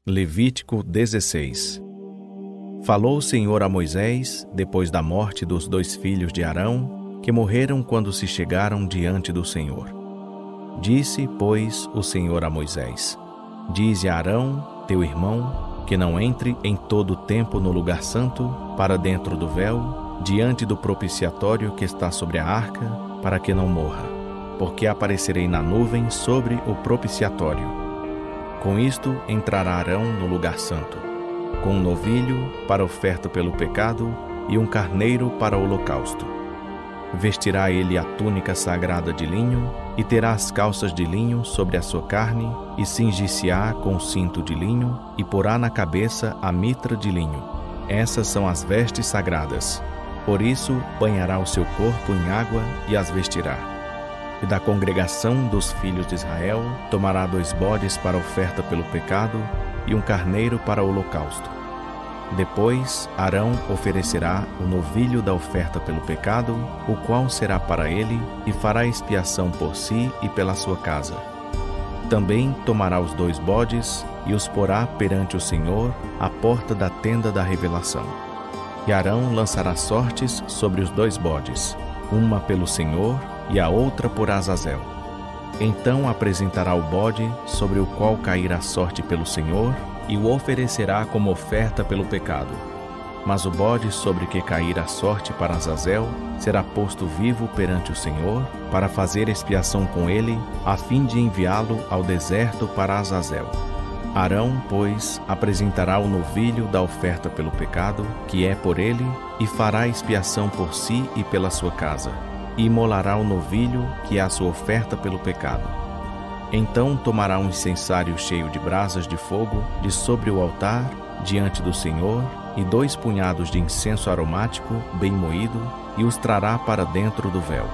Levítico 16. Falou o Senhor a Moisés, depois da morte dos 2 filhos de Arão, que morreram quando se chegaram diante do Senhor. Disse, pois, o Senhor a Moisés: Dize a Arão, teu irmão, que não entre em todo o tempo no lugar santo, para dentro do véu, diante do propiciatório que está sobre a arca, para que não morra, porque aparecerei na nuvem sobre o propiciatório. Com isto entrará Arão no lugar santo, com um novilho para oferta pelo pecado e um carneiro para o holocausto. Vestirá ele a túnica sagrada de linho e terá as calças de linho sobre a sua carne e cingir-se-á com o cinto de linho e porá na cabeça a mitra de linho. Essas são as vestes sagradas. Por isso banhará o seu corpo em água e as vestirá. E da congregação dos filhos de Israel tomará 2 bodes para oferta pelo pecado e um carneiro para o holocausto. Depois Arão oferecerá o novilho da oferta pelo pecado, o qual será para ele, e fará expiação por si e pela sua casa. Também tomará os 2 bodes e os porá perante o Senhor à porta da tenda da revelação. E Arão lançará sortes sobre os 2 bodes, uma pelo Senhor e a outra por Azazel. Então apresentará o bode sobre o qual cair a sorte pelo Senhor e o oferecerá como oferta pelo pecado. Mas o bode sobre que cair a sorte para Azazel será posto vivo perante o Senhor para fazer expiação com ele, a fim de enviá-lo ao deserto para Azazel. Arão, pois, apresentará o novilho da oferta pelo pecado, que é por ele, e fará expiação por si e pela sua casa. E imolará o novilho, que é a sua oferta pelo pecado. Então tomará um incensário cheio de brasas de fogo de sobre o altar, diante do Senhor, e 2 punhados de incenso aromático, bem moído, e os trará para dentro do véu.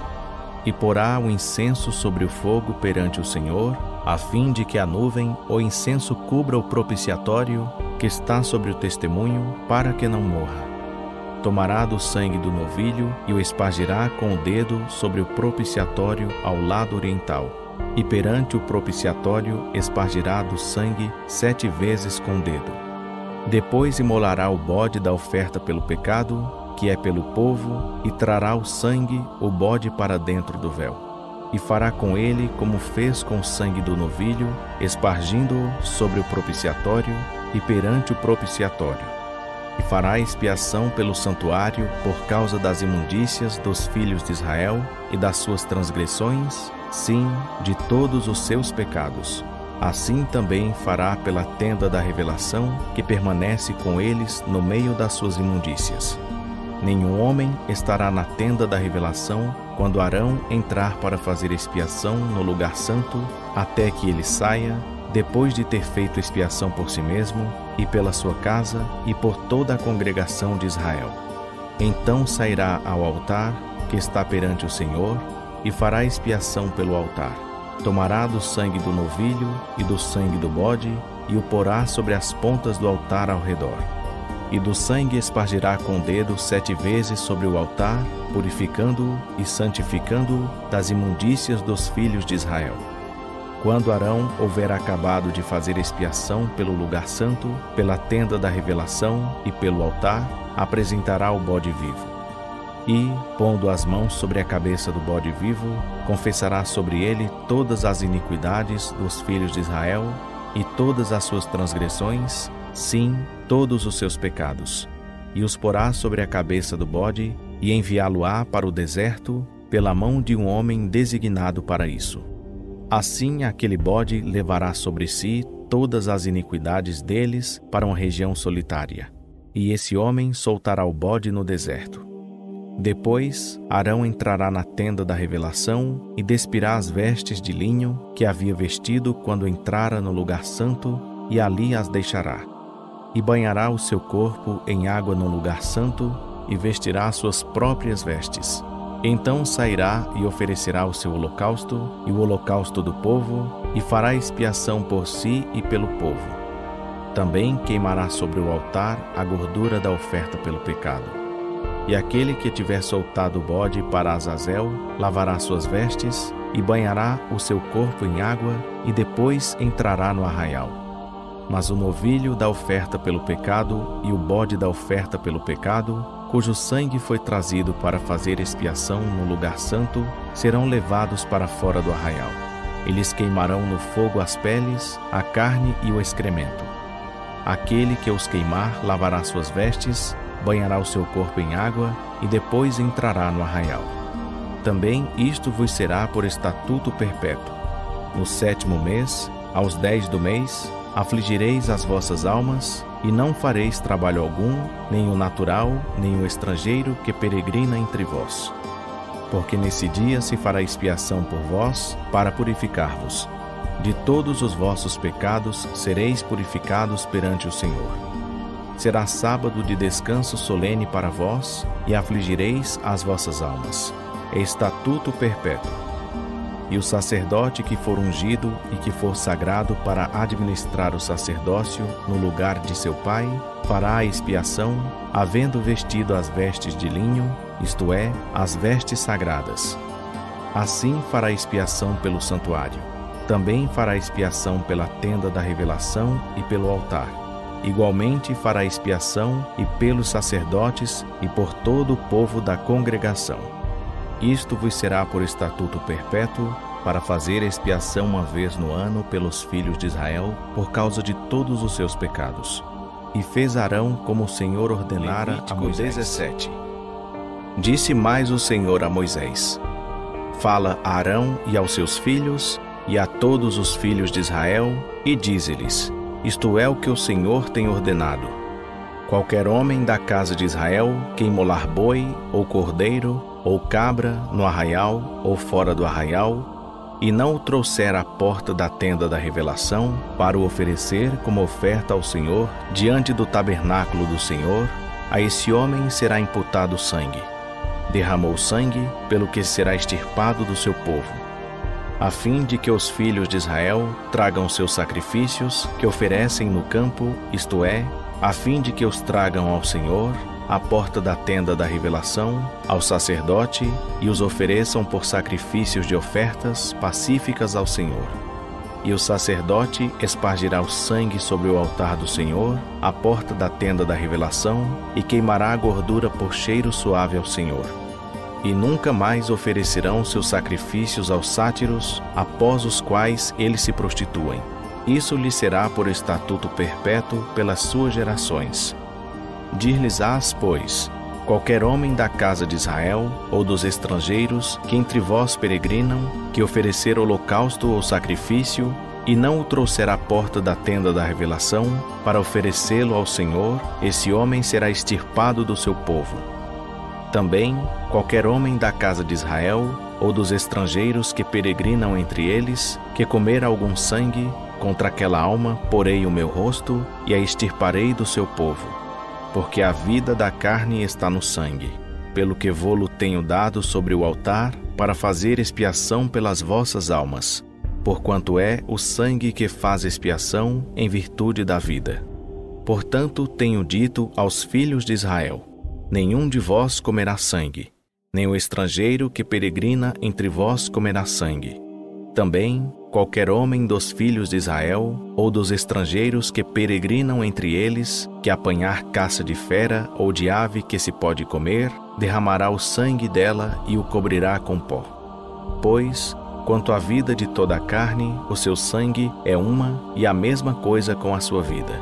E porá o incenso sobre o fogo perante o Senhor, a fim de que a nuvem ou incenso cubra o propiciatório que está sobre o testemunho, para que não morra. Tomará do sangue do novilho e o espargirá com o dedo sobre o propiciatório ao lado oriental. E perante o propiciatório espargirá do sangue 7 vezes com o dedo. Depois imolará o bode da oferta pelo pecado, que é pelo povo, e trará o sangue, o bode, para dentro do véu. E fará com ele como fez com o sangue do novilho, espargindo-o sobre o propiciatório e perante o propiciatório. E fará expiação pelo santuário por causa das imundícias dos filhos de Israel e das suas transgressões, sim, de todos os seus pecados. Assim também fará pela tenda da revelação, que permanece com eles no meio das suas imundícias. Nenhum homem estará na tenda da revelação quando Arão entrar para fazer expiação no lugar santo, até que ele saia, depois de ter feito expiação por si mesmo, e pela sua casa, e por toda a congregação de Israel. Então sairá ao altar, que está perante o Senhor, e fará expiação pelo altar. Tomará do sangue do novilho e do sangue do bode, e o porá sobre as pontas do altar ao redor. E do sangue espargirá com o dedo 7 vezes sobre o altar, purificando-o e santificando-o das imundícias dos filhos de Israel. Quando Arão houver acabado de fazer expiação pelo lugar santo, pela tenda da revelação e pelo altar, apresentará o bode vivo. E, pondo as mãos sobre a cabeça do bode vivo, confessará sobre ele todas as iniquidades dos filhos de Israel e todas as suas transgressões, sim, todos os seus pecados. E os porá sobre a cabeça do bode e enviá-lo-á para o deserto pela mão de um homem designado para isso. Assim aquele bode levará sobre si todas as iniquidades deles para uma região solitária, e esse homem soltará o bode no deserto. Depois, Arão entrará na tenda da revelação e despirá as vestes de linho que havia vestido quando entrara no lugar santo, e ali as deixará. E banhará o seu corpo em água no lugar santo, e vestirá suas próprias vestes. Então sairá e oferecerá o seu holocausto e o holocausto do povo, e fará expiação por si e pelo povo. Também queimará sobre o altar a gordura da oferta pelo pecado. E aquele que tiver soltado o bode para Azazel, lavará suas vestes, e banhará o seu corpo em água, e depois entrará no arraial. Mas o novilho da oferta pelo pecado e o bode da oferta pelo pecado, cujo sangue foi trazido para fazer expiação no lugar santo, serão levados para fora do arraial. Eles queimarão no fogo as peles, a carne e o excremento. Aquele que os queimar lavará suas vestes, banhará o seu corpo em água e depois entrará no arraial. Também isto vos será por estatuto perpétuo. No 7º mês, aos 10 do mês, afligireis as vossas almas, e não fareis trabalho algum, nem o natural, nem o estrangeiro que peregrina entre vós. Porque nesse dia se fará expiação por vós, para purificar-vos. De todos os vossos pecados sereis purificados perante o Senhor. Será sábado de descanso solene para vós, e afligireis as vossas almas. É estatuto perpétuo. E o sacerdote que for ungido e que for sagrado para administrar o sacerdócio no lugar de seu pai, fará a expiação, havendo vestido as vestes de linho, isto é, as vestes sagradas. Assim fará expiação pelo santuário. Também fará expiação pela tenda da revelação e pelo altar. Igualmente fará expiação e pelos sacerdotes e por todo o povo da congregação. Isto vos será por estatuto perpétuo, para fazer expiação uma vez no ano pelos filhos de Israel, por causa de todos os seus pecados. E fez Arão como o Senhor ordenara a Moisés. 17. Disse mais o Senhor a Moisés: Fala a Arão e aos seus filhos, e a todos os filhos de Israel, e dize-lhes: Isto é o que o Senhor tem ordenado. Qualquer homem da casa de Israel que imolar boi, ou cordeiro, ou cabra, no arraial, ou fora do arraial, e não o trouxer à porta da tenda da revelação, para o oferecer como oferta ao Senhor, diante do tabernáculo do Senhor, a esse homem será imputado sangue. Derramou sangue, pelo que será extirpado do seu povo, a fim de que os filhos de Israel tragam seus sacrifícios que oferecem no campo, isto é, a fim de que os tragam ao Senhor, à porta da tenda da revelação, ao sacerdote, e os ofereçam por sacrifícios de ofertas pacíficas ao Senhor. E o sacerdote espargirá o sangue sobre o altar do Senhor, à porta da tenda da revelação, e queimará a gordura por cheiro suave ao Senhor. E nunca mais oferecerão seus sacrifícios aos sátiros, após os quais eles se prostituem. Isso lhe será por estatuto perpétuo pelas suas gerações. Dir-lhes-ás, pois: qualquer homem da casa de Israel, ou dos estrangeiros que entre vós peregrinam, que oferecer holocausto ou sacrifício, e não o trouxer à porta da tenda da revelação, para oferecê-lo ao Senhor, esse homem será extirpado do seu povo. Também, qualquer homem da casa de Israel, ou dos estrangeiros que peregrinam entre eles, que comer algum sangue, contra aquela alma porei o meu rosto, e a extirparei do seu povo. Porque a vida da carne está no sangue, pelo que vô-lo tenho dado sobre o altar, para fazer expiação pelas vossas almas, porquanto é o sangue que faz expiação em virtude da vida. Portanto, tenho dito aos filhos de Israel: nenhum de vós comerá sangue, nem o estrangeiro que peregrina entre vós comerá sangue. Também, qualquer homem dos filhos de Israel, ou dos estrangeiros que peregrinam entre eles, que apanhar caça de fera ou de ave que se pode comer, derramará o sangue dela e o cobrirá com pó. Pois, quanto à vida de toda a carne, o seu sangue é uma e a mesma coisa com a sua vida.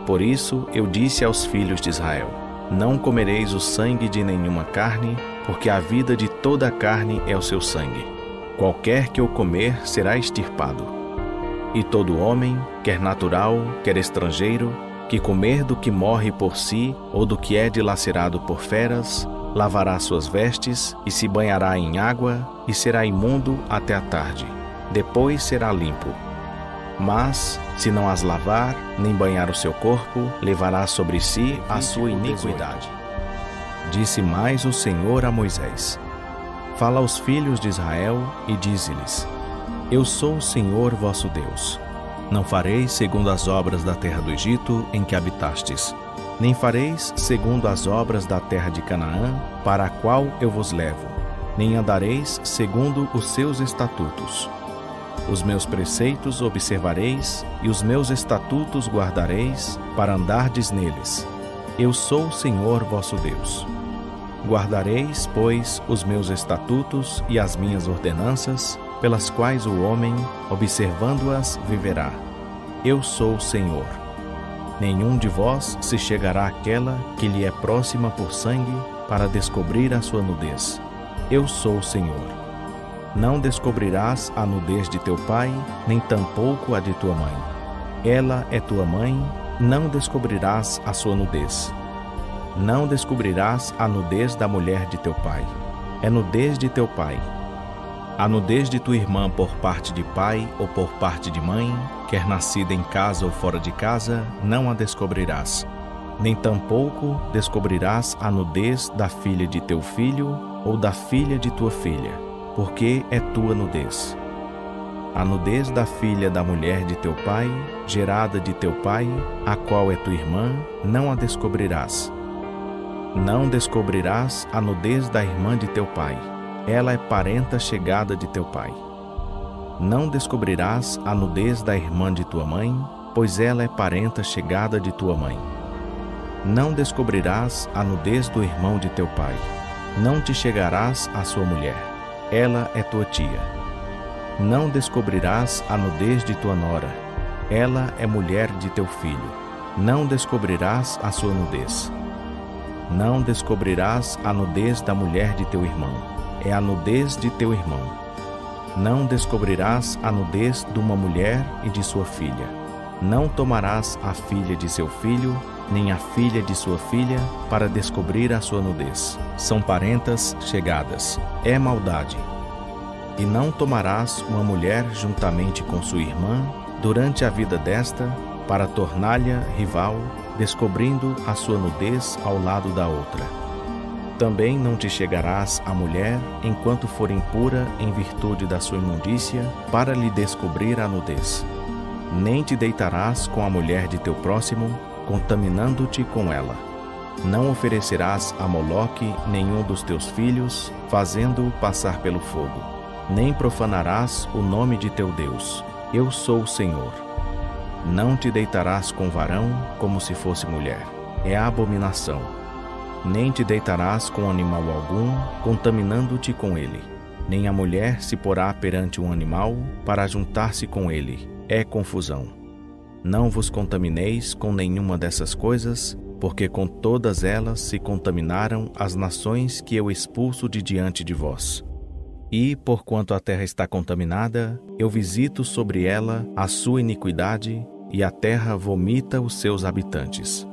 Por isso eu disse aos filhos de Israel: não comereis o sangue de nenhuma carne, porque a vida de toda a carne é o seu sangue. Qualquer que o comer será extirpado. E todo homem, quer natural, quer estrangeiro, que comer do que morre por si, ou do que é dilacerado por feras, lavará suas vestes, e se banhará em água, e será imundo até a tarde. Depois será limpo. Mas, se não as lavar, nem banhar o seu corpo, levará sobre si a sua iniquidade. Disse mais o Senhor a Moisés: fala aos filhos de Israel e dize-lhes: eu sou o Senhor vosso Deus. Não fareis segundo as obras da terra do Egito em que habitastes, nem fareis segundo as obras da terra de Canaã, para a qual eu vos levo, nem andareis segundo os seus estatutos. Os meus preceitos observareis, e os meus estatutos guardareis, para andardes neles. Eu sou o Senhor vosso Deus. Guardareis, pois, os meus estatutos e as minhas ordenanças, pelas quais o homem, observando-as, viverá. Eu sou o Senhor. Nenhum de vós se chegará àquela que lhe é próxima por sangue, para descobrir a sua nudez. Eu sou o Senhor. Não descobrirás a nudez de teu pai, nem tampouco a de tua mãe. Ela é tua mãe, não descobrirás a sua nudez. Não descobrirás a nudez da mulher de teu pai. É nudez de teu pai. A nudez de tua irmã por parte de pai ou por parte de mãe, quer nascida em casa ou fora de casa, não a descobrirás. Nem tampouco descobrirás a nudez da filha de teu filho ou da filha de tua filha, porque é tua nudez. A nudez da filha da mulher de teu pai, gerada de teu pai, a qual é tua irmã, não a descobrirás. Não descobrirás a nudez da irmã de teu pai. Ela é parenta chegada de teu pai. Não descobrirás a nudez da irmã de tua mãe, pois ela é parenta chegada de tua mãe. Não descobrirás a nudez do irmão de teu pai. Não te chegarás à sua mulher. Ela é tua tia. Não descobrirás a nudez de tua nora. Ela é mulher de teu filho. Não descobrirás a sua nudez. Não descobrirás a nudez da mulher de teu irmão. É a nudez de teu irmão. Não descobrirás a nudez de uma mulher e de sua filha. Não tomarás a filha de seu filho, nem a filha de sua filha, para descobrir a sua nudez. São parentas chegadas. É maldade. E não tomarás uma mulher juntamente com sua irmã, durante a vida desta, para torná-la rival, descobrindo a sua nudez ao lado da outra. Também não te chegarás à mulher, enquanto for impura em virtude da sua imundícia, para lhe descobrir a nudez. Nem te deitarás com a mulher de teu próximo, contaminando-te com ela. Não oferecerás a Moloque nenhum dos teus filhos, fazendo-o passar pelo fogo. Nem profanarás o nome de teu Deus. Eu sou o Senhor. Não te deitarás com varão como se fosse mulher. É abominação. Nem te deitarás com animal algum, contaminando-te com ele. Nem a mulher se porá perante um animal para juntar-se com ele. É confusão. Não vos contamineis com nenhuma dessas coisas, porque com todas elas se contaminaram as nações que eu expulso de diante de vós. E, porquanto a terra está contaminada, eu visito sobre ela a sua iniquidade, e a terra vomita os seus habitantes.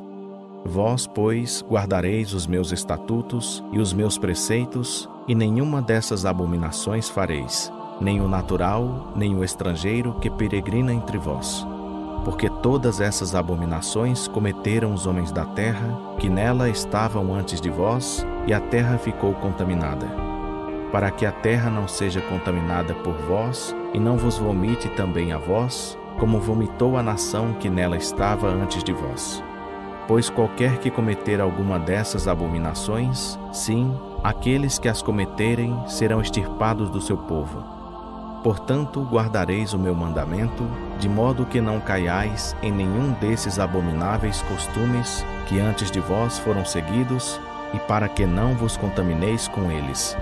Vós, pois, guardareis os meus estatutos e os meus preceitos, e nenhuma dessas abominações fareis, nem o natural, nem o estrangeiro que peregrina entre vós. Porque todas essas abominações cometeram os homens da terra, que nela estavam antes de vós, e a terra ficou contaminada. Para que a terra não seja contaminada por vós, e não vos vomite também a vós, como vomitou a nação que nela estava antes de vós. Pois qualquer que cometer alguma dessas abominações, sim, aqueles que as cometerem serão extirpados do seu povo. Portanto, guardareis o meu mandamento, de modo que não caiais em nenhum desses abomináveis costumes que antes de vós foram seguidos, e para que não vos contamineis com eles.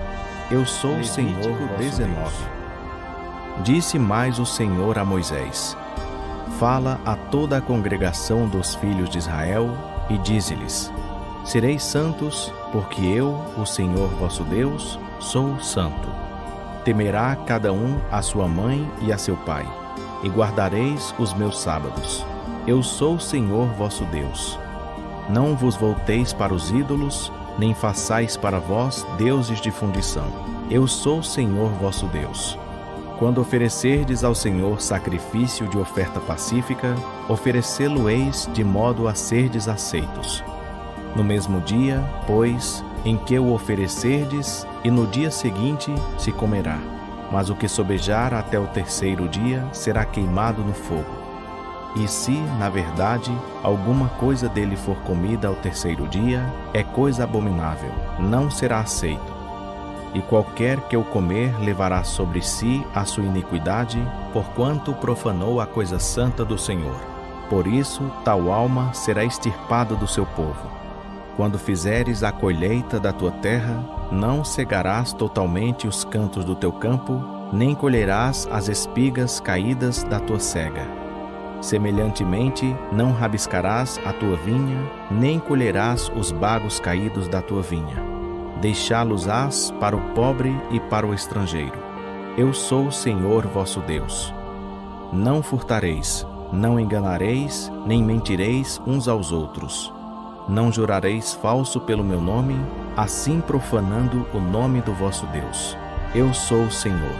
Eu sou o Senhor 19. Disse mais o Senhor a Moisés: Fala a toda a congregação dos filhos de Israel e dize-lhes: Sereis santos, porque eu, o Senhor vosso Deus, sou santo. Temerá cada um a sua mãe e a seu pai, e guardareis os meus sábados. Eu sou o Senhor vosso Deus. Não vos volteis para os ídolos, nem façais para vós deuses de fundição. Eu sou o Senhor vosso Deus. Quando oferecerdes ao Senhor sacrifício de oferta pacífica, oferecê-lo-eis de modo a serdes aceitos. No mesmo dia, pois, em que o oferecerdes, e no dia seguinte se comerá. Mas o que sobejar até o terceiro dia será queimado no fogo. E se, na verdade, alguma coisa dele for comida ao terceiro dia, é coisa abominável, não será aceito. e qualquer que o comer levará sobre si a sua iniquidade, porquanto profanou a coisa santa do Senhor. Por isso, tal alma será extirpada do seu povo. Quando fizeres a colheita da tua terra, não cegarás totalmente os cantos do teu campo, nem colherás as espigas caídas da tua cega. Semelhantemente, não rabiscarás a tua vinha, nem colherás os bagos caídos da tua vinha. Deixá-los-ás para o pobre e para o estrangeiro. Eu sou o Senhor vosso Deus. Não furtareis, não enganareis, nem mentireis uns aos outros. Não jurareis falso pelo meu nome, assim profanando o nome do vosso Deus. Eu sou o Senhor.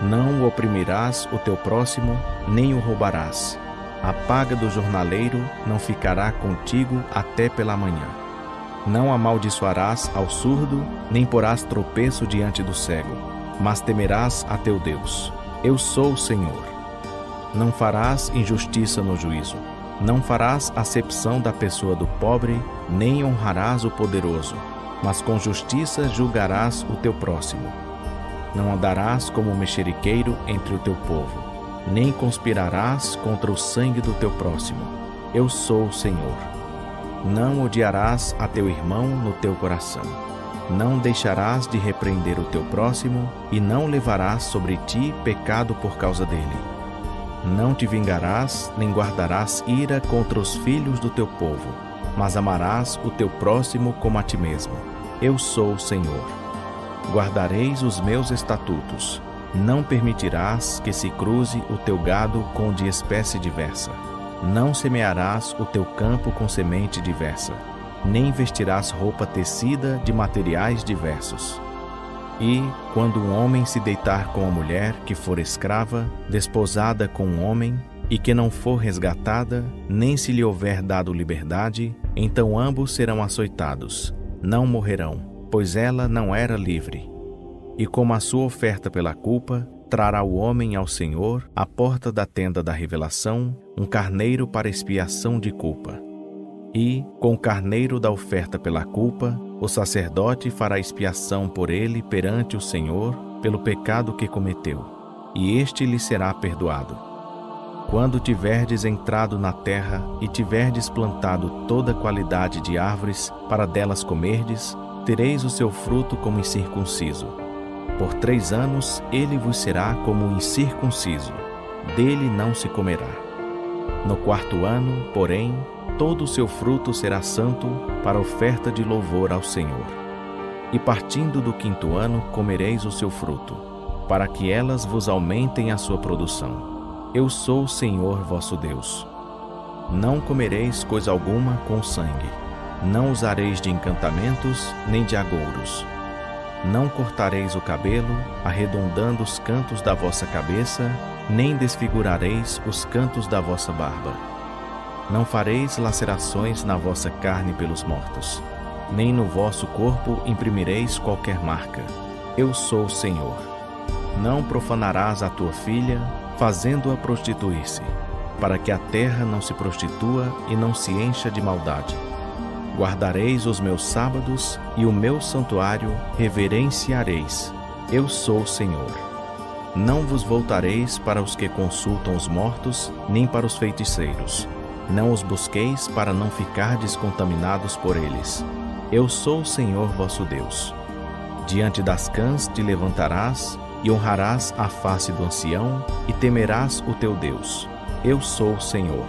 Não oprimirás o teu próximo, nem o roubarás. A paga do jornaleiro não ficará contigo até pela manhã. Não amaldiçoarás ao surdo, nem porás tropeço diante do cego, mas temerás a teu Deus. Eu sou o Senhor. Não farás injustiça no juízo. Não farás acepção da pessoa do pobre, nem honrarás o poderoso, mas com justiça julgarás o teu próximo. Não andarás como mexeriqueiro entre o teu povo, nem conspirarás contra o sangue do teu próximo. Eu sou o Senhor. Não odiarás a teu irmão no teu coração. Não deixarás de repreender o teu próximo, e não levarás sobre ti pecado por causa dele. Não te vingarás, nem guardarás ira contra os filhos do teu povo, mas amarás o teu próximo como a ti mesmo. Eu sou o Senhor. Guardareis os meus estatutos. Não permitirás que se cruze o teu gado com de espécie diversa. Não semearás o teu campo com semente diversa, nem vestirás roupa tecida de materiais diversos. E, quando um homem se deitar com a mulher que for escrava, desposada com um homem, e que não for resgatada, nem se lhe houver dado liberdade, então ambos serão açoitados. Não morrerão, pois ela não era livre. E como a sua oferta pela culpa, trará o homem ao Senhor, à porta da tenda da revelação, um carneiro para expiação de culpa. E, com o carneiro da oferta pela culpa, o sacerdote fará expiação por ele perante o Senhor, pelo pecado que cometeu, e este lhe será perdoado. Quando tiverdes entrado na terra e tiverdes plantado toda qualidade de árvores para delas comerdes, tereis o seu fruto como incircunciso. Por 3 anos ele vos será como incircunciso, dele não se comerá. No 4º ano, porém, todo o seu fruto será santo para oferta de louvor ao Senhor. E partindo do 5º ano comereis o seu fruto, para que elas vos aumentem a sua produção. Eu sou o Senhor vosso Deus. Não comereis coisa alguma com sangue. Não usareis de encantamentos, nem de agouros. Não cortareis o cabelo, arredondando os cantos da vossa cabeça, nem desfigurareis os cantos da vossa barba. Não fareis lacerações na vossa carne pelos mortos, nem no vosso corpo imprimireis qualquer marca. Eu sou o Senhor. Não profanarás a tua filha, fazendo-a prostituir-se, para que a terra não se prostitua e não se encha de maldade. Guardareis os meus sábados e o meu santuário reverenciareis. Eu sou o Senhor. Não vos voltareis para os que consultam os mortos, nem para os feiticeiros. Não os busqueis para não ficardes contaminados por eles. Eu sou o Senhor vosso Deus. Diante das cãs te levantarás e honrarás a face do ancião e temerás o teu Deus. Eu sou o Senhor.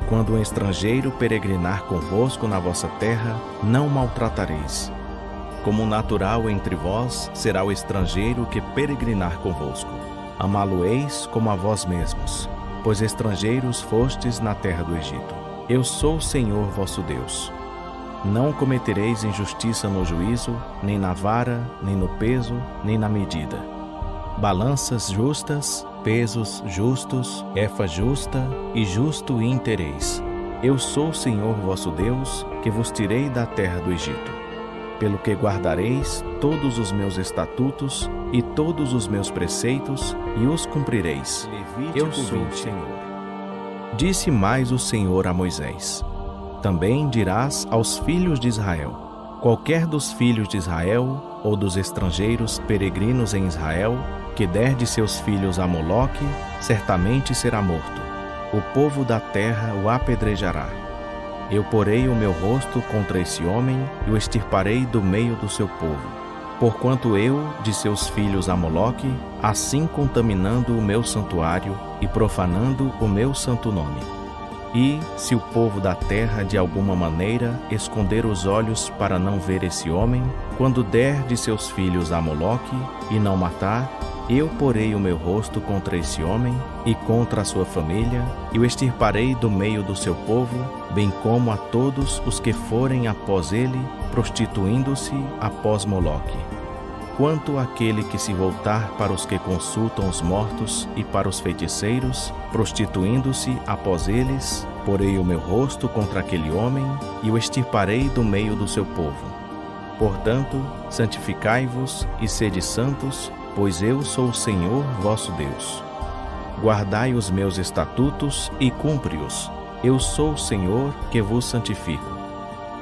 Quando um estrangeiro peregrinar convosco na vossa terra, não o maltratareis. Como natural entre vós será o estrangeiro que peregrinar convosco. Amá-lo-eis como a vós mesmos, pois estrangeiros fostes na terra do Egito. Eu sou o Senhor vosso Deus. Não cometereis injustiça no juízo, nem na vara, nem no peso, nem na medida. Balanças justas, pesos justos, efa justa e justo íntereis. Eu sou o Senhor vosso Deus, que vos tirei da terra do Egito. Pelo que guardareis todos os meus estatutos e todos os meus preceitos, e os cumprireis. Eu sou o Senhor. Disse mais o Senhor a Moisés: Também dirás aos filhos de Israel: Qualquer dos filhos de Israel ou dos estrangeiros peregrinos em Israel, que der de seus filhos a Moloque, certamente será morto. O povo da terra o apedrejará. Eu porei o meu rosto contra esse homem e o extirparei do meio do seu povo. Porquanto eu, de seus filhos a Moloque, assim contaminando o meu santuário e profanando o meu santo nome. E, se o povo da terra de alguma maneira esconder os olhos para não ver esse homem, quando der de seus filhos a Moloque e não matar, eu porei o meu rosto contra esse homem e contra a sua família, e o extirparei do meio do seu povo, bem como a todos os que forem após ele, prostituindo-se após Moloque. Quanto àquele que se voltar para os que consultam os mortos e para os feiticeiros, prostituindo-se após eles, porei o meu rosto contra aquele homem e o extirparei do meio do seu povo. Portanto, santificai-vos e sede santos, pois eu sou o Senhor vosso Deus. Guardai os meus estatutos e cumpre-os. Eu sou o Senhor que vos santifico.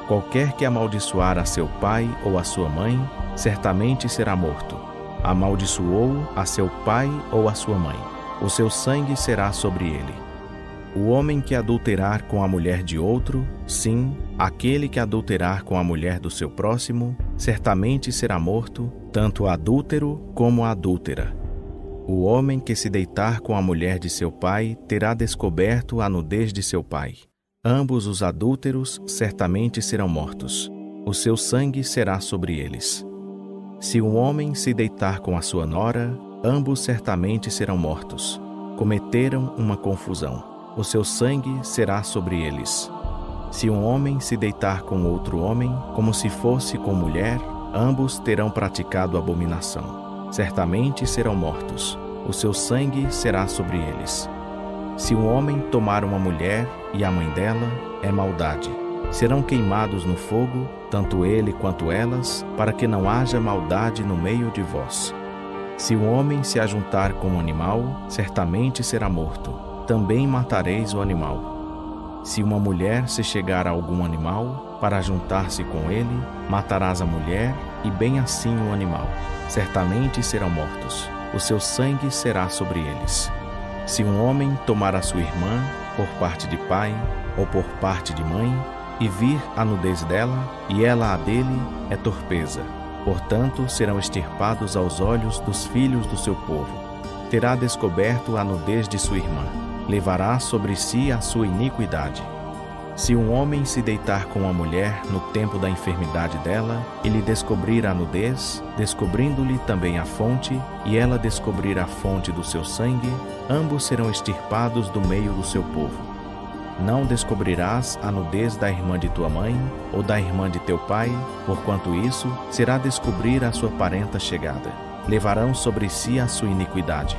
Qualquer que amaldiçoar a seu pai ou a sua mãe, certamente será morto. Amaldiçoou a seu pai ou a sua mãe. O seu sangue será sobre ele. O homem que adulterar com a mulher de outro, sim, aquele que adulterar com a mulher do seu próximo, certamente será morto, tanto o adúltero como a adúltera. O homem que se deitar com a mulher de seu pai terá descoberto a nudez de seu pai. Ambos os adúlteros certamente serão mortos. O seu sangue será sobre eles. Se um homem se deitar com a sua nora, ambos certamente serão mortos. Cometeram uma confusão. O seu sangue será sobre eles. Se um homem se deitar com outro homem, como se fosse com mulher, ambos terão praticado abominação. Certamente serão mortos. O seu sangue será sobre eles. Se um homem tomar uma mulher e a mãe dela, é maldade. Serão queimados no fogo, tanto ele quanto elas, para que não haja maldade no meio de vós. Se um homem se ajuntar com um animal, certamente será morto. Também matareis o animal. Se uma mulher se chegar a algum animal, para juntar-se com ele, matarás a mulher, e bem assim o animal. Certamente serão mortos. O seu sangue será sobre eles. Se um homem tomar a sua irmã, por parte de pai, ou por parte de mãe, e vir a nudez dela, e ela a dele, é torpeza. Portanto, serão extirpados aos olhos dos filhos do seu povo. Terá descoberto a nudez de sua irmã. Levará sobre si a sua iniquidade. Se um homem se deitar com uma mulher no tempo da enfermidade dela, e lhe descobrir a nudez, descobrindo-lhe também a fonte, e ela descobrir a fonte do seu sangue, ambos serão extirpados do meio do seu povo. Não descobrirás a nudez da irmã de tua mãe, ou da irmã de teu pai, porquanto isso será descobrir a sua parenta chegada. Levarão sobre si a sua iniquidade.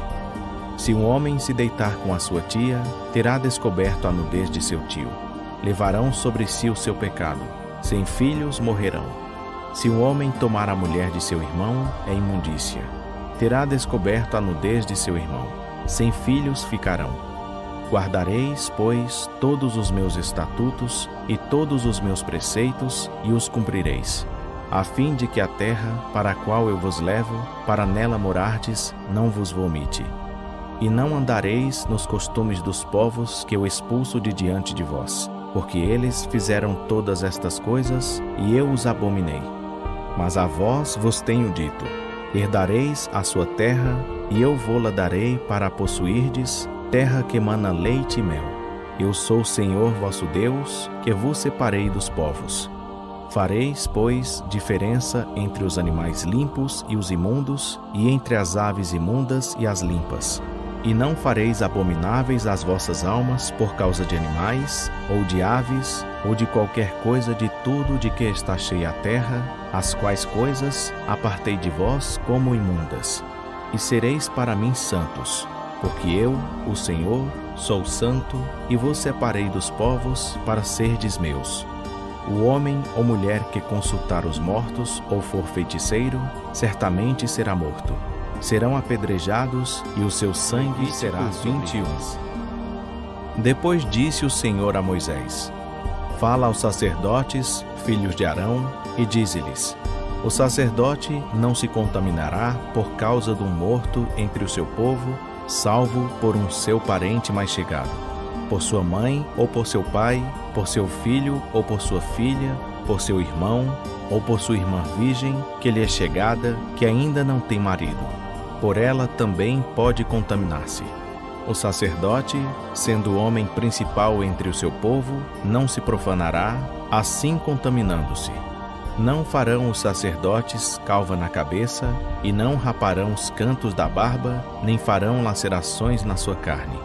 Se um homem se deitar com a sua tia, terá descoberto a nudez de seu tio. Levarão sobre si o seu pecado. Sem filhos morrerão. Se um homem tomar a mulher de seu irmão, é imundícia. Terá descoberto a nudez de seu irmão. Sem filhos ficarão. Guardareis, pois, todos os meus estatutos e todos os meus preceitos, e os cumprireis, a fim de que a terra, para a qual eu vos levo, para nela morardes, não vos vomite. E não andareis nos costumes dos povos que eu expulso de diante de vós, porque eles fizeram todas estas coisas, e eu os abominei. Mas a vós vos tenho dito: herdareis a sua terra, e eu vô-la darei para a possuirdes, terra que emana leite e mel. Eu sou o Senhor vosso Deus, que vos separei dos povos. Fareis, pois, diferença entre os animais limpos e os imundos, e entre as aves imundas e as limpas. E não fareis abomináveis as vossas almas por causa de animais, ou de aves, ou de qualquer coisa de tudo de que está cheia a terra, as quais coisas apartei de vós como imundas. E sereis para mim santos, porque eu, o Senhor, sou santo, e vos separei dos povos para serdes meus. O homem ou mulher que consultar os mortos ou for feiticeiro, certamente será morto. Serão apedrejados, e o seu sangue será 21. Depois disse o Senhor a Moisés: fala aos sacerdotes, filhos de Arão, e dize-lhes: O sacerdote não se contaminará por causa de um morto entre o seu povo, salvo por um seu parente mais chegado, por sua mãe ou por seu pai, por seu filho ou por sua filha, por seu irmão ou por sua irmã virgem, que lhe é chegada, que ainda não tem marido. Por ela também pode contaminar-se. O sacerdote, sendo o homem principal entre o seu povo, não se profanará, assim contaminando-se. Não farão os sacerdotes calva na cabeça, e não raparão os cantos da barba, nem farão lacerações na sua carne.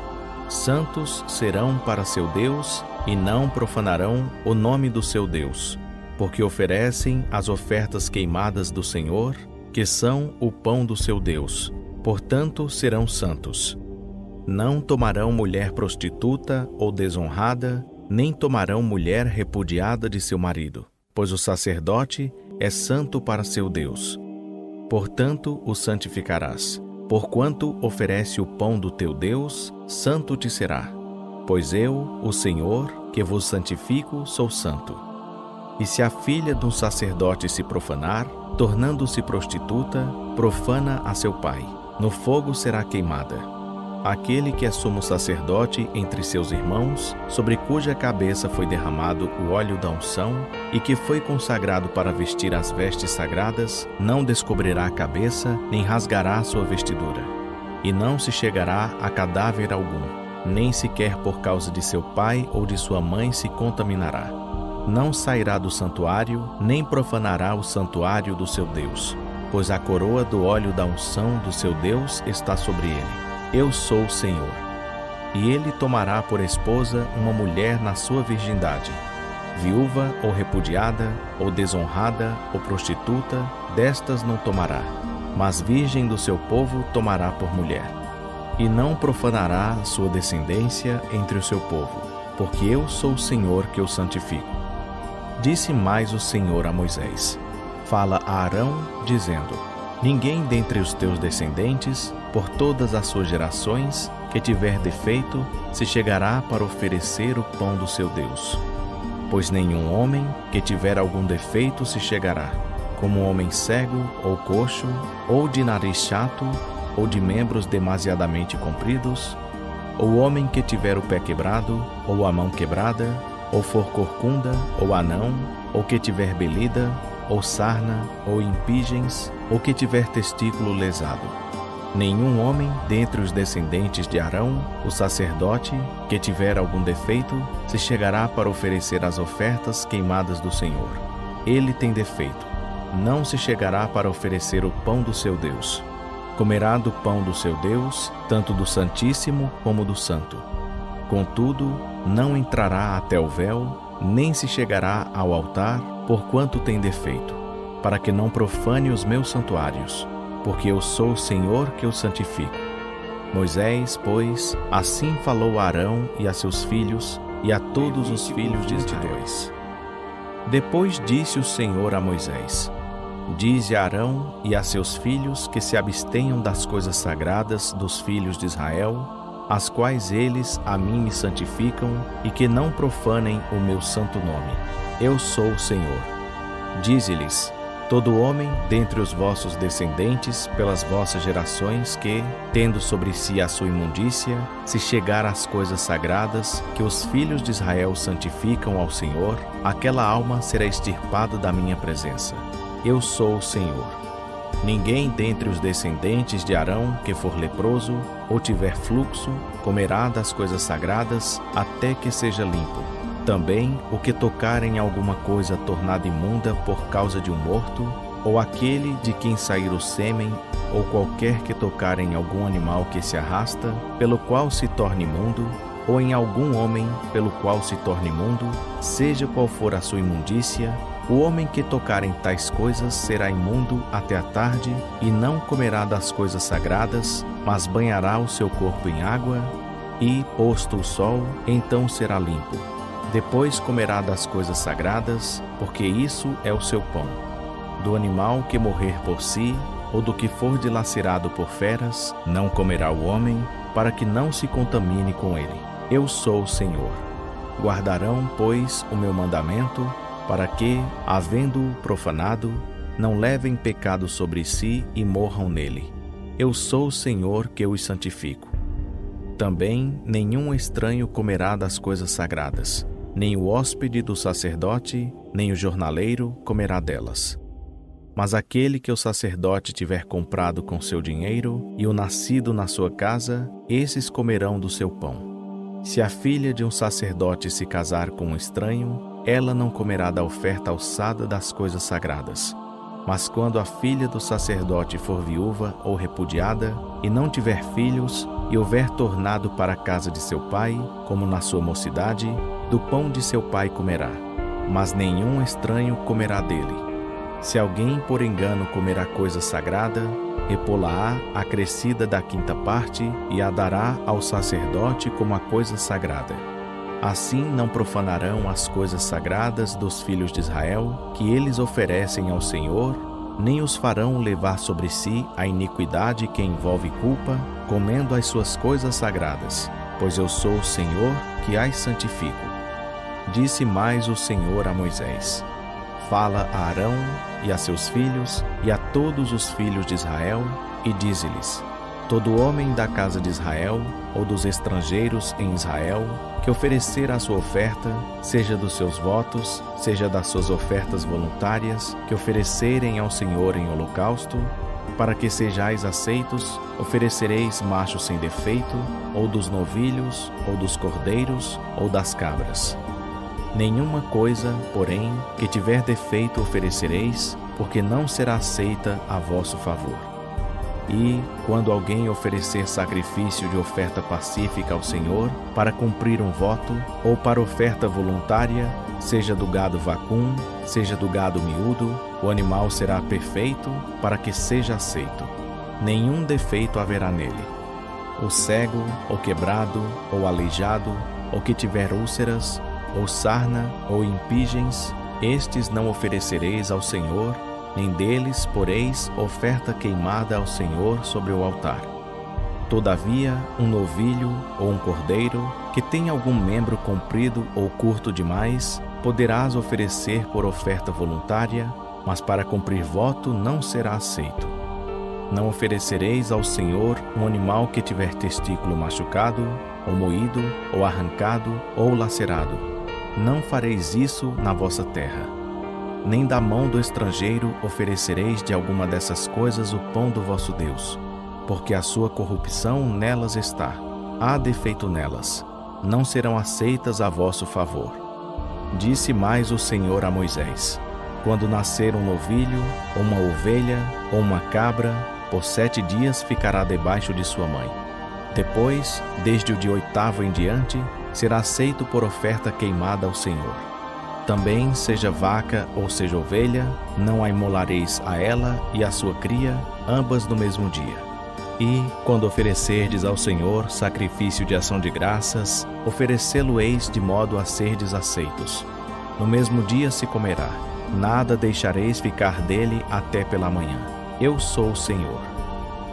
Santos serão para seu Deus, e não profanarão o nome do seu Deus, porque oferecem as ofertas queimadas do Senhor, que são o pão do seu Deus. Portanto, serão santos. Não tomarão mulher prostituta ou desonrada, nem tomarão mulher repudiada de seu marido, pois o sacerdote é santo para seu Deus. Portanto, o santificarás. Porquanto oferece o pão do teu Deus, santo te será. Pois eu, o Senhor, que vos santifico, sou santo. E se a filha de um sacerdote se profanar, tornando-se prostituta, profana a seu pai. No fogo será queimada. Aquele que é sumo sacerdote entre seus irmãos, sobre cuja cabeça foi derramado o óleo da unção, e que foi consagrado para vestir as vestes sagradas, não descobrirá a cabeça, nem rasgará sua vestidura. E não se chegará a cadáver algum, nem sequer por causa de seu pai ou de sua mãe se contaminará. Não sairá do santuário, nem profanará o santuário do seu Deus, pois a coroa do óleo da unção do seu Deus está sobre ele. Eu sou o Senhor. E ele tomará por esposa uma mulher na sua virgindade, viúva ou repudiada, ou desonrada, ou prostituta, destas não tomará, mas virgem do seu povo tomará por mulher. E não profanará a sua descendência entre o seu povo, porque eu sou o Senhor que o santifico. Disse mais o Senhor a Moisés: Fala a Arão, dizendo: Ninguém dentre os teus descendentes, por todas as suas gerações, que tiver defeito, se chegará para oferecer o pão do seu Deus. Pois nenhum homem que tiver algum defeito se chegará, como um homem cego ou coxo, ou de nariz chato, ou de membros demasiadamente compridos, ou homem que tiver o pé quebrado, ou a mão quebrada, ou for corcunda, ou anão, ou que tiver belida, ou sarna, ou impígens, ou que tiver testículo lesado. Nenhum homem dentre os descendentes de Arão, o sacerdote, que tiver algum defeito, se chegará para oferecer as ofertas queimadas do Senhor. Ele tem defeito. Não se chegará para oferecer o pão do seu Deus. Comerá do pão do seu Deus, tanto do Santíssimo como do Santo. Contudo, não entrará até o véu, nem se chegará ao altar, porquanto tem defeito, para que não profane os meus santuários, porque eu sou o Senhor que o santifico. Moisés, pois, assim falou a Arão e a seus filhos, e a todos os filhos de Israel. Depois disse o Senhor a Moisés: Dize a Arão e a seus filhos que se abstenham das coisas sagradas dos filhos de Israel, as quais eles a mim me santificam, e que não profanem o meu santo nome. Eu sou o Senhor. Dize-lhes: Todo homem dentre os vossos descendentes, pelas vossas gerações, que, tendo sobre si a sua imundícia, se chegar às coisas sagradas que os filhos de Israel santificam ao Senhor, aquela alma será extirpada da minha presença. Eu sou o Senhor. Ninguém dentre os descendentes de Arão que for leproso ou tiver fluxo comerá das coisas sagradas até que seja limpo. Também o que tocar em alguma coisa tornada imunda por causa de um morto, ou aquele de quem sair o sêmen, ou qualquer que tocar em algum animal que se arrasta, pelo qual se torne imundo, ou em algum homem pelo qual se torne imundo, seja qual for a sua imundícia, o homem que tocar em tais coisas será imundo até a tarde, e não comerá das coisas sagradas, mas banhará o seu corpo em água, e, posto o sol, então será limpo. Depois comerá das coisas sagradas, porque isso é o seu pão. Do animal que morrer por si, ou do que for dilacerado por feras, não comerá o homem, para que não se contamine com ele. Eu sou o Senhor. Guardarão, pois, o meu mandamento, para que, havendo-o profanado, não levem pecado sobre si e morram nele. Eu sou o Senhor que os santifico. Também nenhum estranho comerá das coisas sagradas, nem o hóspede do sacerdote, nem o jornaleiro comerá delas. Mas aquele que o sacerdote tiver comprado com seu dinheiro e o nascido na sua casa, esses comerão do seu pão. Se a filha de um sacerdote se casar com um estranho, ela não comerá da oferta alçada das coisas sagradas. Mas quando a filha do sacerdote for viúva ou repudiada, e não tiver filhos, e houver tornado para a casa de seu pai, como na sua mocidade, do pão de seu pai comerá, mas nenhum estranho comerá dele. Se alguém por engano comerá coisa sagrada, repô-la-á acrescida da quinta parte, e a dará ao sacerdote como a coisa sagrada. Assim não profanarão as coisas sagradas dos filhos de Israel, que eles oferecem ao Senhor, nem os farão levar sobre si a iniquidade que envolve culpa, comendo as suas coisas sagradas, pois eu sou o Senhor que as santifico. Disse mais o Senhor a Moisés: Fala a Arão e a seus filhos e a todos os filhos de Israel, e dize-lhes: Todo homem da casa de Israel, ou dos estrangeiros em Israel, que oferecer a sua oferta, seja dos seus votos, seja das suas ofertas voluntárias, que oferecerem ao Senhor em holocausto, para que sejais aceitos, oferecereis macho sem defeito, ou dos novilhos, ou dos cordeiros, ou das cabras. Nenhuma coisa, porém, que tiver defeito oferecereis, porque não será aceita a vosso favor. E, quando alguém oferecer sacrifício de oferta pacífica ao Senhor, para cumprir um voto, ou para oferta voluntária, seja do gado vacum, seja do gado miúdo, o animal será perfeito, para que seja aceito. Nenhum defeito haverá nele. O cego, ou quebrado, ou aleijado, ou que tiver úlceras, ou sarna, ou impingens, estes não oferecereis ao Senhor, nem deles poreis oferta queimada ao Senhor sobre o altar. Todavia, um novilho ou um cordeiro, que tenha algum membro comprido ou curto demais, poderás oferecer por oferta voluntária, mas para cumprir voto não será aceito. Não oferecereis ao Senhor um animal que tiver testículo machucado, ou moído, ou arrancado, ou lacerado. Não fareis isso na vossa terra. Nem da mão do estrangeiro oferecereis de alguma dessas coisas o pão do vosso Deus, porque a sua corrupção nelas está. Há defeito nelas, não serão aceitas a vosso favor. Disse mais o Senhor a Moisés: Quando nascer um novilho, ou uma ovelha, ou uma cabra, por 7 dias ficará debaixo de sua mãe. Depois, desde o dia 8º em diante, será aceito por oferta queimada ao Senhor. Também, seja vaca ou seja ovelha, não a imolareis a ela e a sua cria, ambas no mesmo dia. E, quando oferecerdes ao Senhor sacrifício de ação de graças, oferecê-lo-eis de modo a serdes aceitos. No mesmo dia se comerá, nada deixareis ficar dele até pela manhã. Eu sou o Senhor.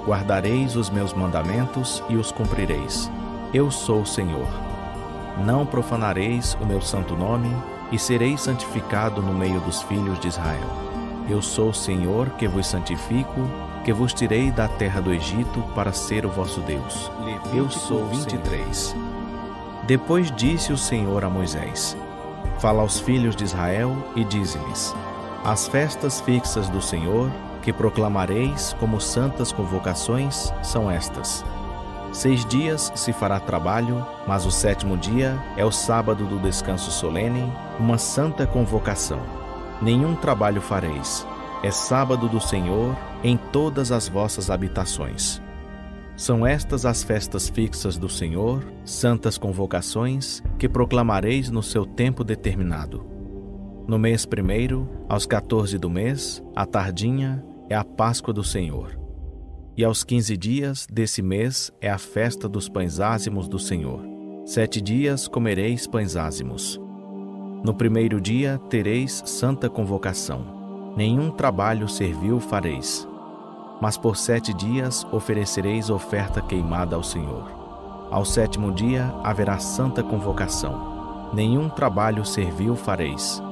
Guardareis os meus mandamentos e os cumprireis. Eu sou o Senhor. Não profanareis o meu santo nome, e sereis santificado no meio dos filhos de Israel. Eu sou o Senhor que vos santifico, que vos tirei da terra do Egito para ser o vosso Deus. Eu sou 23. Depois disse o Senhor a Moisés: Fala aos filhos de Israel e dize-lhes: As festas fixas do Senhor, que proclamareis como santas convocações, são estas. 6 dias se fará trabalho, mas o 7º dia é o sábado do descanso solene, uma santa convocação. Nenhum trabalho fareis. É sábado do Senhor em todas as vossas habitações. São estas as festas fixas do Senhor, santas convocações, que proclamareis no seu tempo determinado. No mês 1º, aos 14 do mês, à tardinha, é a Páscoa do Senhor. E aos 15 dias desse mês é a festa dos pães ázimos do Senhor. 7 dias comereis pães ázimos. No 1º dia tereis santa convocação. Nenhum trabalho servil fareis. Mas por 7 dias oferecereis oferta queimada ao Senhor. Ao 7º dia haverá santa convocação. Nenhum trabalho servil fareis.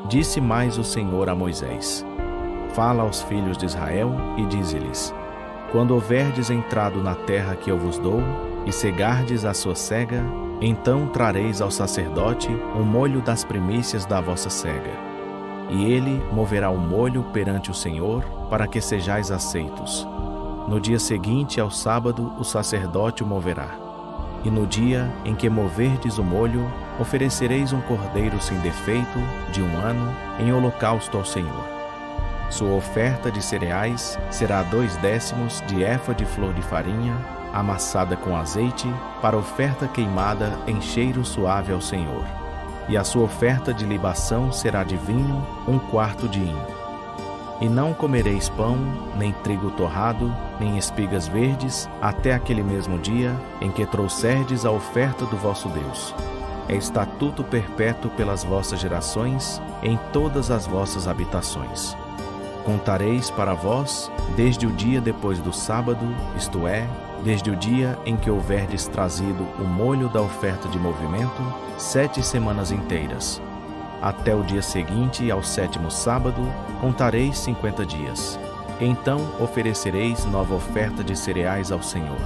Disse mais o Senhor a Moisés: Fala aos filhos de Israel e dize-lhes: quando houverdes entrado na terra que eu vos dou, e cegardes a sua cega, então trareis ao sacerdote o molho das primícias da vossa cega. E ele moverá o molho perante o Senhor, para que sejais aceitos. No dia seguinte ao sábado, o sacerdote o moverá. E no dia em que moverdes o molho, oferecereis um cordeiro sem defeito, de 1 ano, em holocausto ao Senhor. Sua oferta de cereais será 2/10 de efa de flor de farinha, amassada com azeite, para oferta queimada em cheiro suave ao Senhor. E a sua oferta de libação será de vinho, 1/4 de hin. E não comereis pão, nem trigo torrado, nem espigas verdes, até aquele mesmo dia em que trouxerdes a oferta do vosso Deus. É estatuto perpétuo pelas vossas gerações, em todas as vossas habitações. Contareis para vós, desde o dia depois do sábado, isto é, desde o dia em que houverdes trazido o molho da oferta de movimento, 7 semanas inteiras. Até o dia seguinte, ao 7º sábado, contareis 50 dias. Então oferecereis nova oferta de cereais ao Senhor.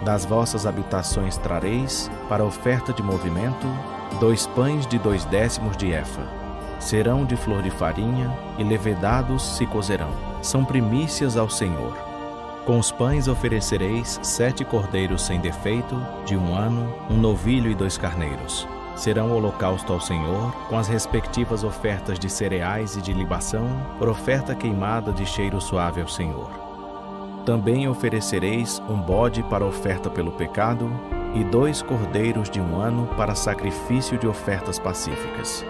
Das vossas habitações trareis, para oferta de movimento, 2 pães de 2/10 de efa. Serão de flor de farinha, e levedados se cozerão. São primícias ao Senhor. Com os pães oferecereis 7 cordeiros sem defeito, de 1 ano, um novilho e 2 carneiros. Serão holocausto ao Senhor, com as respectivas ofertas de cereais e de libação, por oferta queimada de cheiro suave ao Senhor. Também oferecereis um bode para oferta pelo pecado, e 2 cordeiros de 1 ano para sacrifício de ofertas pacíficas.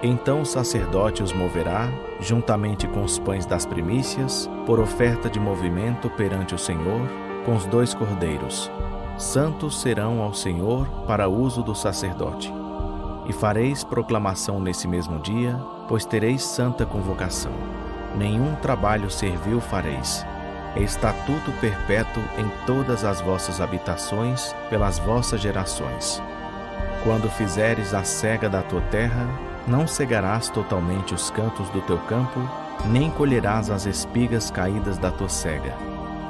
Então o sacerdote os moverá, juntamente com os pães das primícias, por oferta de movimento perante o Senhor, com os 2 cordeiros. Santos serão ao Senhor para uso do sacerdote. E fareis proclamação nesse mesmo dia, pois tereis santa convocação. Nenhum trabalho servil fareis. É estatuto perpétuo em todas as vossas habitações, pelas vossas gerações. Quando fizeres a cega da tua terra, não cegarás totalmente os cantos do teu campo, nem colherás as espigas caídas da tua cega.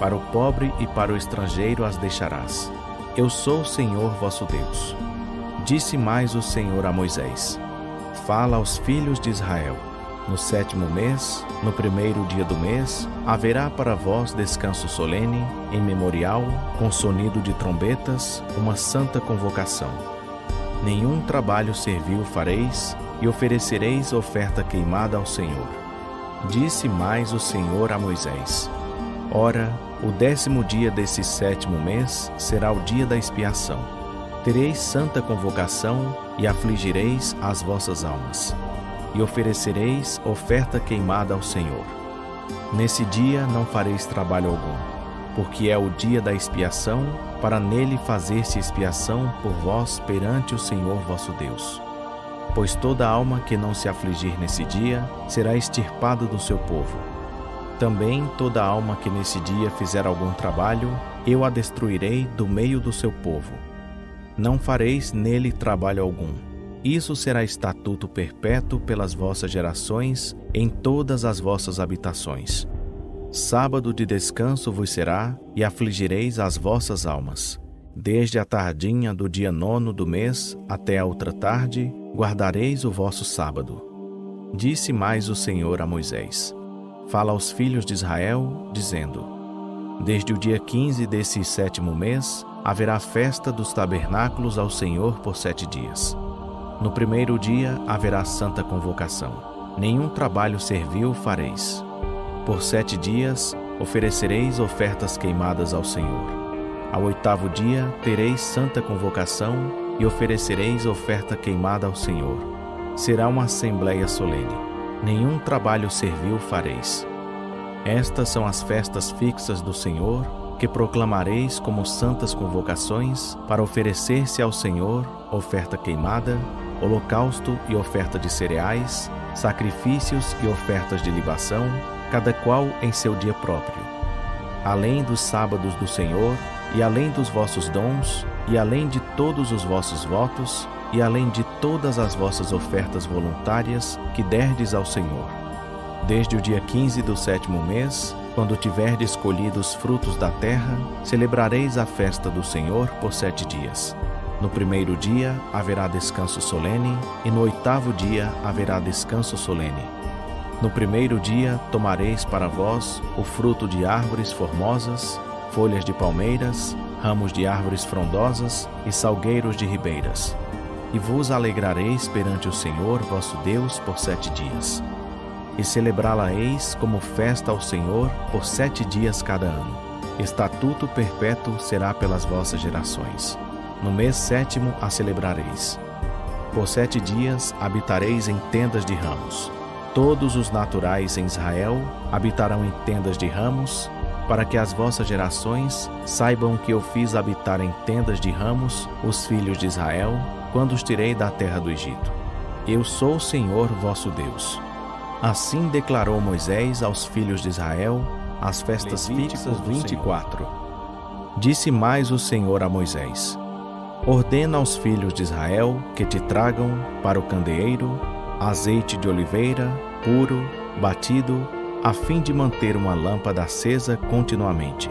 Para o pobre e para o estrangeiro as deixarás. Eu sou o Senhor vosso Deus. Disse mais o Senhor a Moisés: fala aos filhos de Israel: no 7º mês, no 1º dia do mês, haverá para vós descanso solene, em memorial, com sonido de trombetas, uma santa convocação. Nenhum trabalho servil fareis, e oferecereis oferta queimada ao Senhor. Disse mais o Senhor a Moisés: ora, o 10º dia desse 7º mês será o dia da expiação. Tereis santa convocação e afligireis as vossas almas. E oferecereis oferta queimada ao Senhor. Nesse dia não fareis trabalho algum, porque é o dia da expiação, para nele fazer-se expiação por vós perante o Senhor vosso Deus. Pois toda alma que não se afligir nesse dia será extirpada do seu povo. Também toda alma que nesse dia fizer algum trabalho, eu a destruirei do meio do seu povo. Não fareis nele trabalho algum. Isso será estatuto perpétuo pelas vossas gerações, em todas as vossas habitações. Sábado de descanso vos será, e afligireis as vossas almas. Desde a tardinha do dia 9º do mês até a outra tarde, guardareis o vosso sábado. Disse mais o Senhor a Moisés: fala aos filhos de Israel, dizendo: desde o dia 15 desse 7º mês, haverá festa dos tabernáculos ao Senhor por 7 dias. No 1º dia haverá santa convocação. Nenhum trabalho servil fareis. Por 7 dias oferecereis ofertas queimadas ao Senhor. Ao 8º dia tereis santa convocação e oferecereis oferta queimada ao Senhor. Será uma assembleia solene. Nenhum trabalho servil fareis. Estas são as festas fixas do Senhor, que proclamareis como santas convocações, para oferecer-se ao Senhor oferta queimada, holocausto e oferta de cereais, sacrifícios e ofertas de libação, cada qual em seu dia próprio. Além dos sábados do Senhor, e além dos vossos dons, e além de todos os vossos votos, e além de todas as vossas ofertas voluntárias que derdes ao Senhor. Desde o dia 15 do 7º mês, quando tiverdes colhido os frutos da terra, celebrareis a festa do Senhor por 7 dias. No primeiro dia haverá descanso solene, e no 8º dia haverá descanso solene. No primeiro dia tomareis para vós o fruto de árvores formosas, folhas de palmeiras, ramos de árvores frondosas e salgueiros de ribeiras. E vos alegrareis perante o Senhor vosso Deus por 7 dias. E celebrá-la-eis como festa ao Senhor por 7 dias cada ano. Estatuto perpétuo será pelas vossas gerações. No mês 7º a celebrareis. Por 7 dias habitareis em tendas de ramos. Todos os naturais em Israel habitarão em tendas de ramos, para que as vossas gerações saibam que eu fiz habitar em tendas de ramos os filhos de Israel, quando os tirei da terra do Egito. Eu sou o Senhor vosso Deus. Assim declarou Moisés aos filhos de Israel as festas fixas 24. Disse mais o Senhor a Moisés: ordena aos filhos de Israel que te tragam para o candeeiro azeite de oliveira, puro, batido, a fim de manter uma lâmpada acesa continuamente.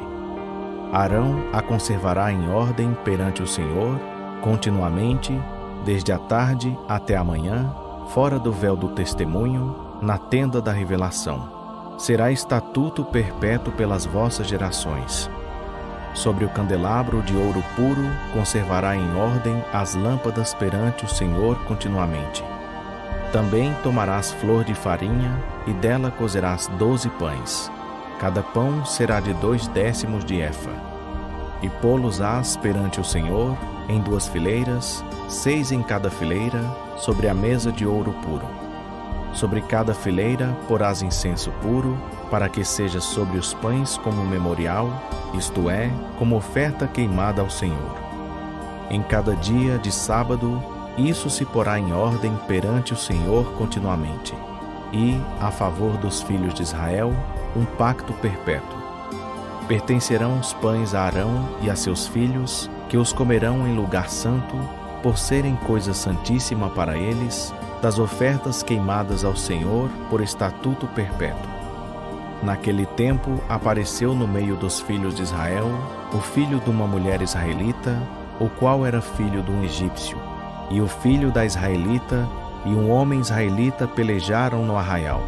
Arão a conservará em ordem perante o Senhor, continuamente, desde a tarde até a manhã, fora do véu do testemunho, na tenda da revelação. Será estatuto perpétuo pelas vossas gerações. Sobre o candelabro de ouro puro conservará em ordem as lâmpadas perante o Senhor continuamente. Também tomarás flor de farinha e dela cozerás 12 pães. Cada pão será de 2/10 de efa. E pô-los-ás perante o Senhor em 2 fileiras, 6 em cada fileira, sobre a mesa de ouro puro. Sobre cada fileira porás incenso puro, para que seja sobre os pães como memorial, isto é, como oferta queimada ao Senhor. Em cada dia de sábado, isso se porá em ordem perante o Senhor continuamente. E, a favor dos filhos de Israel, um pacto perpétuo. Pertencerão os pães a Arão e a seus filhos, que os comerão em lugar santo, por serem coisa santíssima para eles, das ofertas queimadas ao Senhor por estatuto perpétuo. Naquele tempo apareceu no meio dos filhos de Israel o filho de uma mulher israelita, o qual era filho de um egípcio. E o filho da israelita e um homem israelita pelejaram no arraial.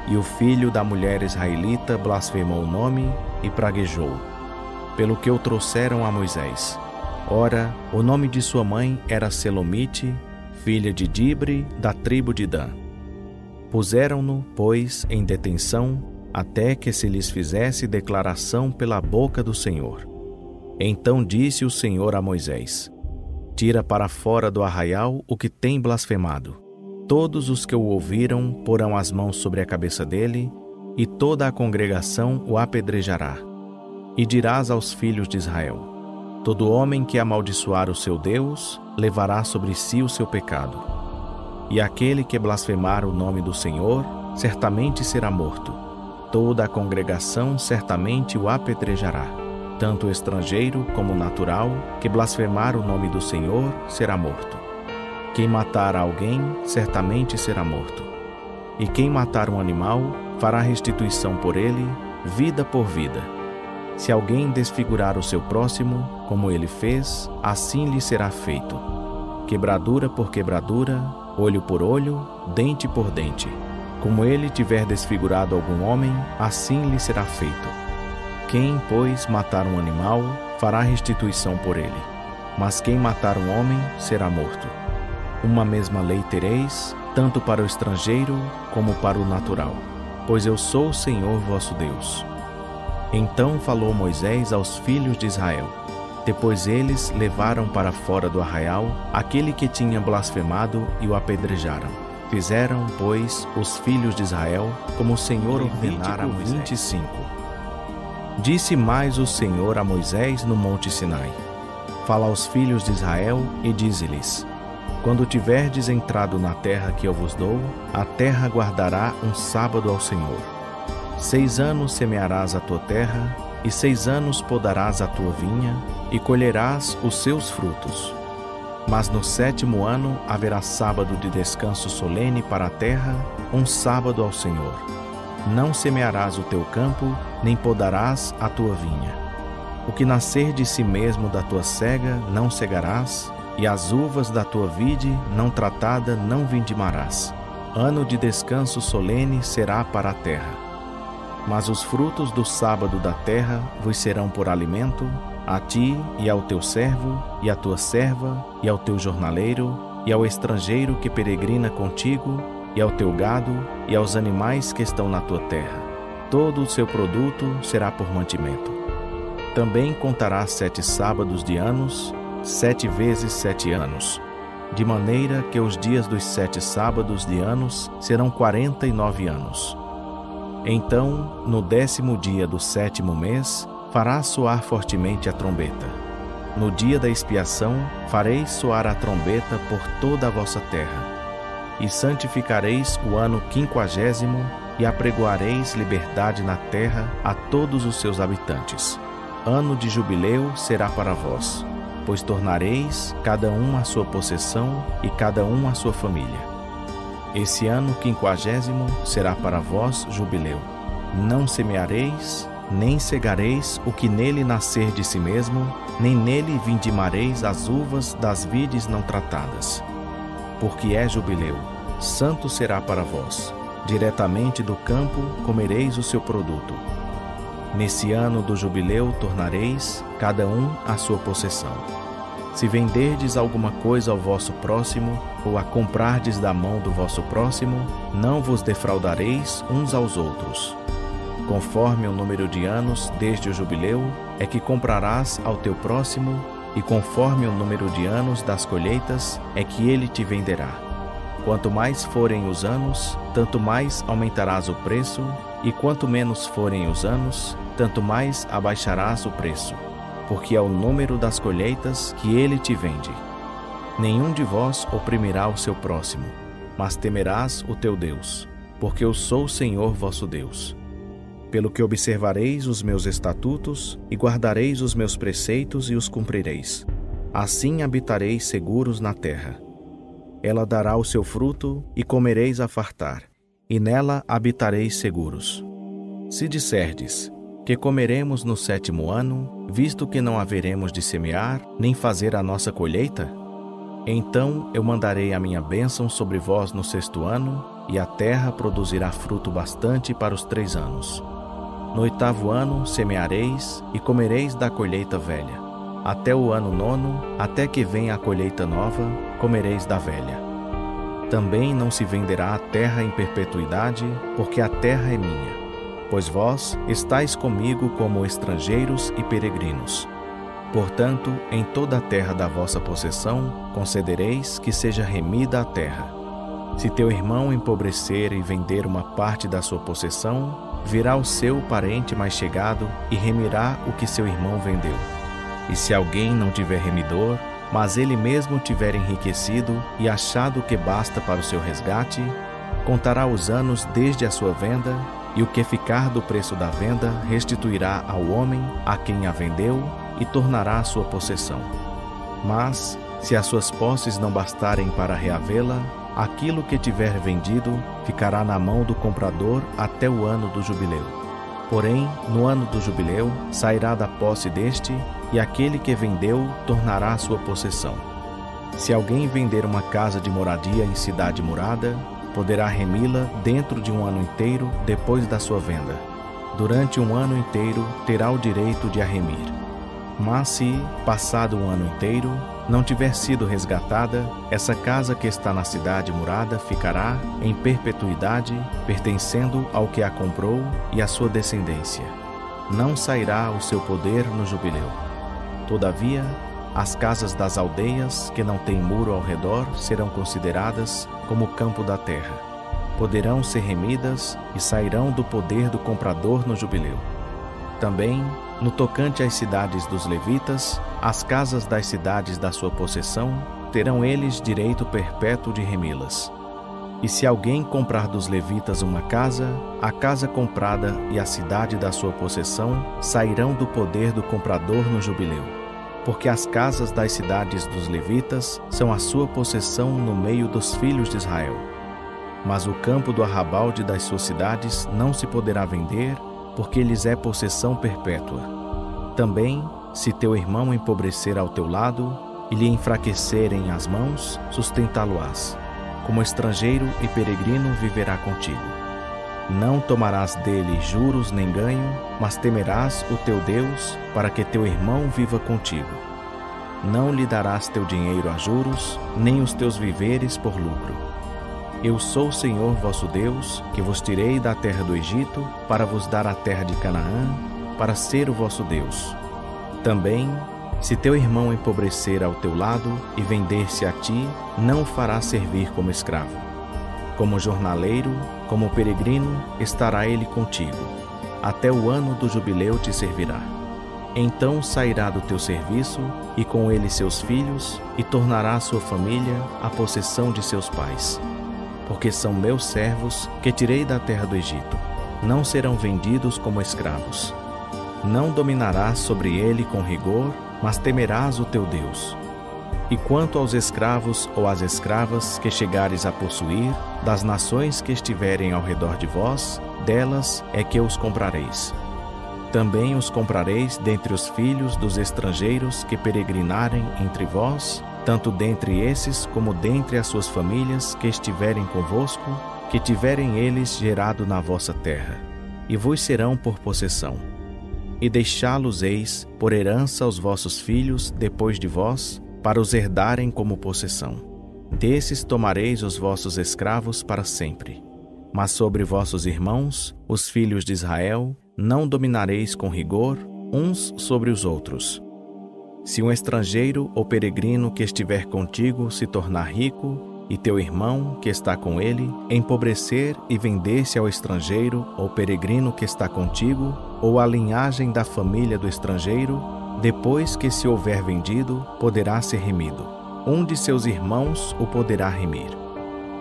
E o filho da mulher israelita blasfemou o nome e praguejou, pelo que o trouxeram a Moisés. Ora, o nome de sua mãe era Selomite, filha de Dibre, da tribo de Dan. Puseram-no, pois, em detenção, até que se lhes fizesse declaração pela boca do Senhor. Então disse o Senhor a Moisés: tira para fora do arraial o que tem blasfemado. Todos os que o ouviram porão as mãos sobre a cabeça dele, e toda a congregação o apedrejará. E dirás aos filhos de Israel: todo homem que amaldiçoar o seu Deus, levará sobre si o seu pecado. E aquele que blasfemar o nome do Senhor, certamente será morto. Toda a congregação certamente o apedrejará. Tanto o estrangeiro como o natural, que blasfemar o nome do Senhor, será morto. Quem matar alguém, certamente será morto. E quem matar um animal, fará restituição por ele, vida por vida. Se alguém desfigurar o seu próximo, como ele fez, assim lhe será feito. Quebradura por quebradura, olho por olho, dente por dente. Como ele tiver desfigurado algum homem, assim lhe será feito. Quem, pois, matar um animal, fará restituição por ele. Mas quem matar um homem, será morto. Uma mesma lei tereis, tanto para o estrangeiro como para o natural, pois eu sou o Senhor vosso Deus. Então falou Moisés aos filhos de Israel. Depois eles levaram para fora do arraial aquele que tinha blasfemado e o apedrejaram. Fizeram, pois, os filhos de Israel como o Senhor ordenara a Moisés. 25. Disse mais o Senhor a Moisés no monte Sinai: fala aos filhos de Israel e dize-lhes: quando tiverdes entrado na terra que eu vos dou, a terra guardará um sábado ao Senhor. 6 anos semearás a tua terra, e 6 anos podarás a tua vinha, e colherás os seus frutos. Mas no 7º ano haverá sábado de descanso solene para a terra, um sábado ao Senhor. Não semearás o teu campo, nem podarás a tua vinha. O que nascer de si mesmo da tua cega não cegarás, e as uvas da tua vide não tratada não vindimarás. Ano de descanso solene será para a terra. Mas os frutos do sábado da terra vos serão por alimento, a ti e ao teu servo, e à tua serva, e ao teu jornaleiro, e ao estrangeiro que peregrina contigo, e ao teu gado, e aos animais que estão na tua terra. Todo o seu produto será por mantimento. Também contarás 7 sábados de anos, 7 vezes 7 anos, de maneira que os dias dos 7 sábados de anos serão 49 anos. Então, no 10º dia do 7º mês, farás soar fortemente a trombeta. No dia da expiação, fareis soar a trombeta por toda a vossa terra. E santificareis o ano 50º, e apregoareis liberdade na terra a todos os seus habitantes. Ano de jubileu será para vós, pois tornareis cada um a sua possessão e cada um a sua família. Esse ano 50º será para vós jubileu. Não semeareis, nem cegareis o que nele nascer de si mesmo, nem nele vindimareis as uvas das vides não tratadas. Porque é jubileu, santo será para vós. Diretamente do campo comereis o seu produto. Nesse ano do jubileu tornareis cada um a sua possessão. Se venderdes alguma coisa ao vosso próximo, ou a comprardes da mão do vosso próximo, não vos defraudareis uns aos outros. Conforme o número de anos desde o jubileu, é que comprarás ao teu próximo, e conforme o número de anos das colheitas, é que ele te venderá. Quanto mais forem os anos, tanto mais aumentarás o preço, e quanto menos forem os anos, tanto mais abaixarás o preço, porque é o número das colheitas que ele te vende. Nenhum de vós oprimirá o seu próximo, mas temerás o teu Deus, porque eu sou o Senhor vosso Deus. Pelo que observareis os meus estatutos e guardareis os meus preceitos e os cumprireis. Assim habitareis seguros na terra. Ela dará o seu fruto e comereis a fartar, e nela habitareis seguros. Se disserdes que comeremos no 7º ano, visto que não haveremos de semear, nem fazer a nossa colheita, então eu mandarei a minha bênção sobre vós no 6º ano, e a terra produzirá fruto bastante para os 3 anos. No 8º ano semeareis e comereis da colheita velha. Até o ano 9º, até que venha a colheita nova, comereis da velha. Também não se venderá a terra em perpetuidade, porque a terra é minha. Pois vós estáis comigo como estrangeiros e peregrinos. Portanto, em toda a terra da vossa possessão, concedereis que seja remida a terra. Se teu irmão empobrecer e vender uma parte da sua possessão, virá o seu parente mais chegado e remirá o que seu irmão vendeu. E se alguém não tiver remidor, mas ele mesmo tiver enriquecido e achado que basta para o seu resgate, contará os anos desde a sua venda, e o que ficar do preço da venda restituirá ao homem a quem a vendeu e tornará a sua possessão. Mas, se as suas posses não bastarem para reavê-la, aquilo que tiver vendido ficará na mão do comprador até o ano do jubileu. Porém, no ano do jubileu, sairá da posse deste, e aquele que vendeu tornará a sua possessão. Se alguém vender uma casa de moradia em cidade murada, poderá remi-la dentro de um ano inteiro depois da sua venda. Durante um ano inteiro terá o direito de a remir. Mas se, passado um ano inteiro, não tiver sido resgatada, essa casa que está na cidade murada ficará, em perpetuidade, pertencendo ao que a comprou e à sua descendência. Não sairá o seu poder no jubileu. Todavia, as casas das aldeias que não têm muro ao redor serão consideradas como campo da terra. Poderão ser remidas e sairão do poder do comprador no jubileu. Também, no tocante às cidades dos levitas, as casas das cidades da sua possessão, terão eles direito perpétuo de remi-las. E se alguém comprar dos levitas uma casa, a casa comprada e a cidade da sua possessão sairão do poder do comprador no jubileu. porque as casas das cidades dos levitas são a sua possessão no meio dos filhos de Israel. Mas o campo do arrabalde das suas cidades não se poderá vender, porque lhes é possessão perpétua. Também, se teu irmão empobrecer ao teu lado e lhe enfraquecerem as mãos, sustentá-lo-ás. Como estrangeiro e peregrino viverá contigo. Não tomarás dele juros nem ganho, mas temerás o teu Deus, para que teu irmão viva contigo. Não lhe darás teu dinheiro a juros, nem os teus víveres por lucro. Eu sou o Senhor vosso Deus, que vos tirei da terra do Egito, para vos dar a terra de Canaã, para ser o vosso Deus. Também, se teu irmão empobrecer ao teu lado e vender-se a ti, não o farás servir como escravo. Como jornaleiro, como peregrino, estará ele contigo. Até o ano do jubileu te servirá. Então sairá do teu serviço, e com ele seus filhos, e tornará a sua família a possessão de seus pais. Porque são meus servos, que tirei da terra do Egito. Não serão vendidos como escravos. Não dominarás sobre ele com rigor, mas temerás o teu Deus. E quanto aos escravos ou às escravas que chegares a possuir, das nações que estiverem ao redor de vós, delas é que os comprareis. Também os comprareis dentre os filhos dos estrangeiros que peregrinarem entre vós, tanto dentre esses como dentre as suas famílias que estiverem convosco, que tiverem eles gerado na vossa terra, e vos serão por possessão. E deixá-los-eis por herança aos vossos filhos depois de vós, para os herdarem como possessão. Desses tomareis os vossos escravos para sempre. Mas sobre vossos irmãos, os filhos de Israel, não dominareis com rigor uns sobre os outros. Se um estrangeiro ou peregrino que estiver contigo se tornar rico, e teu irmão, que está com ele, empobrecer e vender-se ao estrangeiro ou peregrino que está contigo, ou à linhagem da família do estrangeiro, depois que se houver vendido, poderá ser remido. Um de seus irmãos o poderá remir.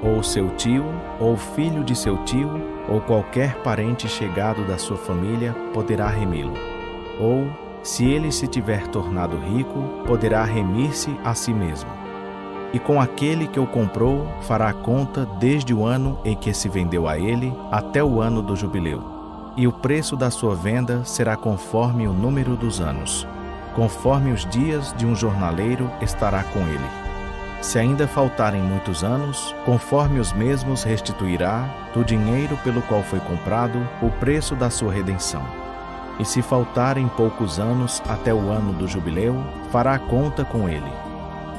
Ou seu tio, ou filho de seu tio, ou qualquer parente chegado da sua família poderá remi-lo. Ou, se ele se tiver tornado rico, poderá remir-se a si mesmo. E com aquele que o comprou, fará conta desde o ano em que se vendeu a ele até o ano do jubileu. E o preço da sua venda será conforme o número dos anos. Conforme os dias de um jornaleiro estará com ele. Se ainda faltarem muitos anos, conforme os mesmos restituirá, do dinheiro pelo qual foi comprado, o preço da sua redenção. E se faltarem poucos anos até o ano do jubileu, fará conta com ele.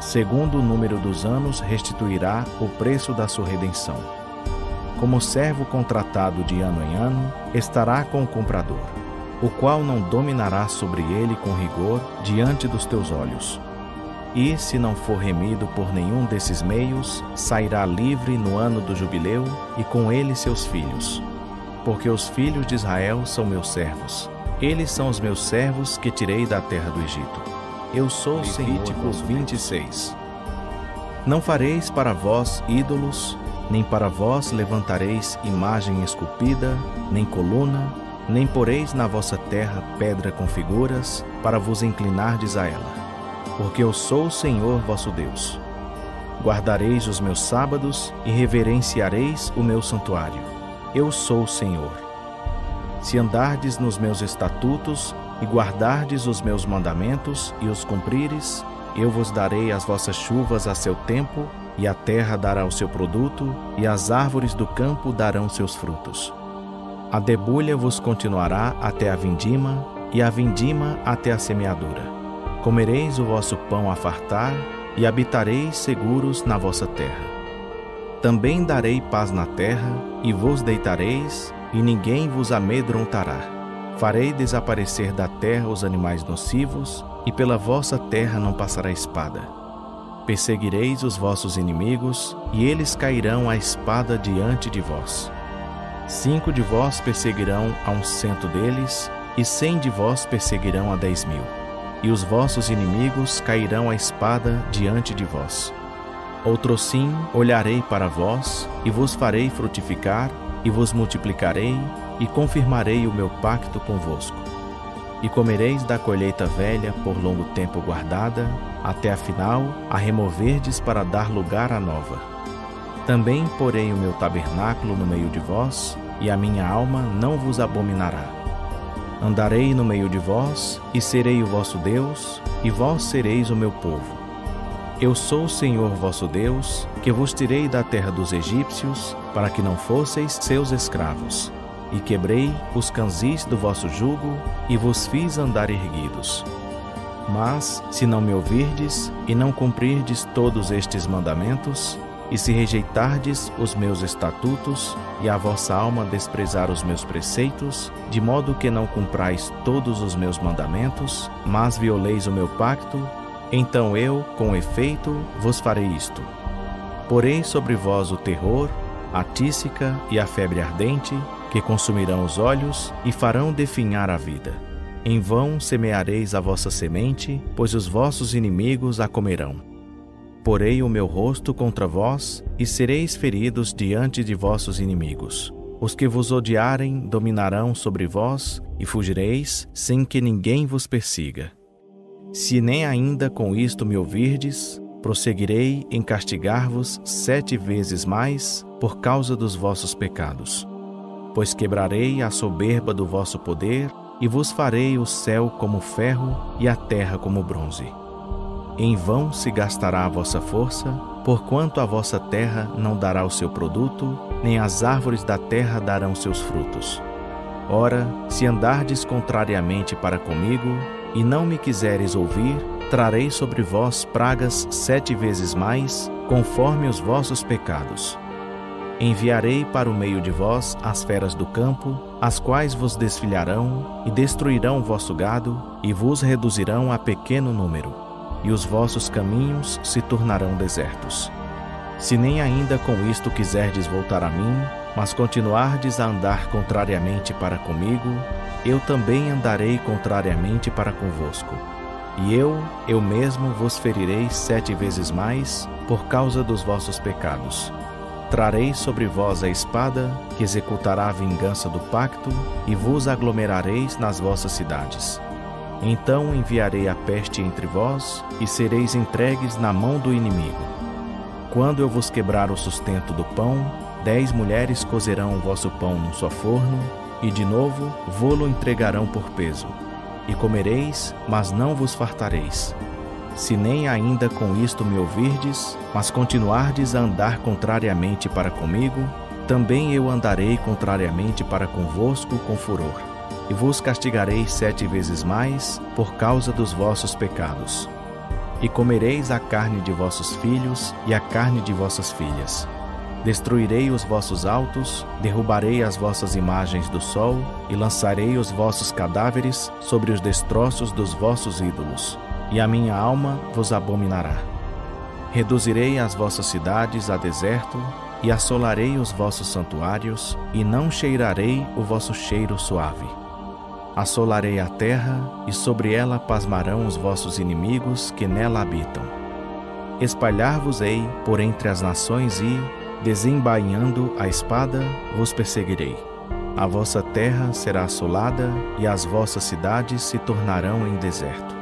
Segundo o número dos anos, restituirá o preço da sua redenção. Como servo contratado de ano em ano, estará com o comprador, o qual não dominará sobre ele com rigor diante dos teus olhos. E, se não for remido por nenhum desses meios, sairá livre no ano do jubileu, e com ele seus filhos. Porque os filhos de Israel são meus servos. Eles são os meus servos que tirei da terra do Egito. Eu sou o Senhor. Levíticos 26. Não fareis para vós ídolos, nem para vós levantareis imagem esculpida, nem coluna, nem poreis na vossa terra pedra com figuras, para vos inclinardes a ela. Porque eu sou o Senhor vosso Deus. Guardareis os meus sábados e reverenciareis o meu santuário. Eu sou o Senhor. Se andardes nos meus estatutos e guardardes os meus mandamentos e os cumprires, eu vos darei as vossas chuvas a seu tempo, e a terra dará o seu produto, e as árvores do campo darão seus frutos. A debulha vos continuará até a vindima, e a vindima até a semeadura. Comereis o vosso pão a fartar, e habitareis seguros na vossa terra. Também darei paz na terra, e vos deitareis, e ninguém vos amedrontará. Farei desaparecer da terra os animais nocivos, e pela vossa terra não passará espada. Perseguireis os vossos inimigos, e eles cairão à espada diante de vós. 5 de vós perseguirão a 100 deles, e 100 de vós perseguirão a 10.000. E os vossos inimigos cairão à espada diante de vós. Outrosim olharei para vós, e vos farei frutificar, e vos multiplicarei, e confirmarei o meu pacto convosco. e comereis da colheita velha por longo tempo guardada, até a final a removerdes para dar lugar à nova. Também porei o meu tabernáculo no meio de vós, e a minha alma não vos abominará. Andarei no meio de vós, e serei o vosso Deus, e vós sereis o meu povo. Eu sou o Senhor vosso Deus, que vos tirei da terra dos egípcios, para que não fosseis seus escravos. E quebrei os canzis do vosso jugo, e vos fiz andar erguidos. Mas, se não me ouvirdes, e não cumprirdes todos estes mandamentos, e se rejeitardes os meus estatutos, e a vossa alma desprezar os meus preceitos, de modo que não cumprais todos os meus mandamentos, mas violeis o meu pacto, então eu, com efeito, vos farei isto. Porei sobre vós o terror, a tísica e a febre ardente, que consumirão os olhos e farão definhar a vida. Em vão semeareis a vossa semente, pois os vossos inimigos a comerão. Porei o meu rosto contra vós, e sereis feridos diante de vossos inimigos. Os que vos odiarem dominarão sobre vós, e fugireis, sem que ninguém vos persiga. Se nem ainda com isto me ouvirdes, prosseguirei em castigar-vos 7 vezes mais por causa dos vossos pecados. Pois quebrarei a soberba do vosso poder, e vos farei o céu como ferro e a terra como bronze. Em vão se gastará a vossa força, porquanto a vossa terra não dará o seu produto, nem as árvores da terra darão seus frutos. Ora, se andardes contrariamente para comigo, e não me quiseres ouvir, trarei sobre vós pragas 7 vezes mais, conforme os vossos pecados. Enviarei para o meio de vós as feras do campo, as quais vos desfilharão, e destruirão o vosso gado, e vos reduzirão a pequeno número, e os vossos caminhos se tornarão desertos. Se nem ainda com isto quiserdes voltar a mim, mas continuardes a andar contrariamente para comigo, eu também andarei contrariamente para convosco. E eu mesmo vos ferirei 7 vezes mais, por causa dos vossos pecados. Trarei sobre vós a espada, que executará a vingança do pacto, e vos aglomerareis nas vossas cidades. Então enviarei a peste entre vós, e sereis entregues na mão do inimigo. Quando eu vos quebrar o sustento do pão, 10 mulheres cozerão o vosso pão no seu forno, e de novo vô-lo entregarão por peso. E comereis, mas não vos fartareis. Se nem ainda com isto me ouvirdes, mas continuardes a andar contrariamente para comigo, também eu andarei contrariamente para convosco com furor, e vos castigarei 7 vezes mais por causa dos vossos pecados. E comereis a carne de vossos filhos e a carne de vossas filhas. Destruirei os vossos altos, derrubarei as vossas imagens do sol, e lançarei os vossos cadáveres sobre os destroços dos vossos ídolos, e a minha alma vos abominará. Reduzirei as vossas cidades a deserto, e assolarei os vossos santuários, e não cheirarei o vosso cheiro suave. Assolarei a terra, e sobre ela pasmarão os vossos inimigos que nela habitam. Espalhar-vos-ei por entre as nações e, desembainhando a espada, vos perseguirei. A vossa terra será assolada, e as vossas cidades se tornarão em deserto.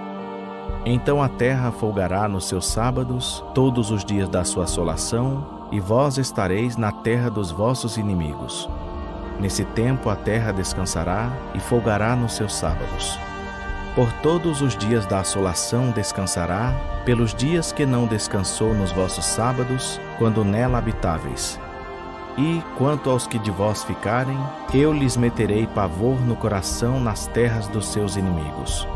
Então a terra folgará nos seus sábados, todos os dias da sua assolação, e vós estareis na terra dos vossos inimigos. Nesse tempo a terra descansará e folgará nos seus sábados. Por todos os dias da assolação descansará, pelos dias que não descansou nos vossos sábados, quando nela habitáveis. E, quanto aos que de vós ficarem, eu lhes meterei pavor no coração nas terras dos seus inimigos.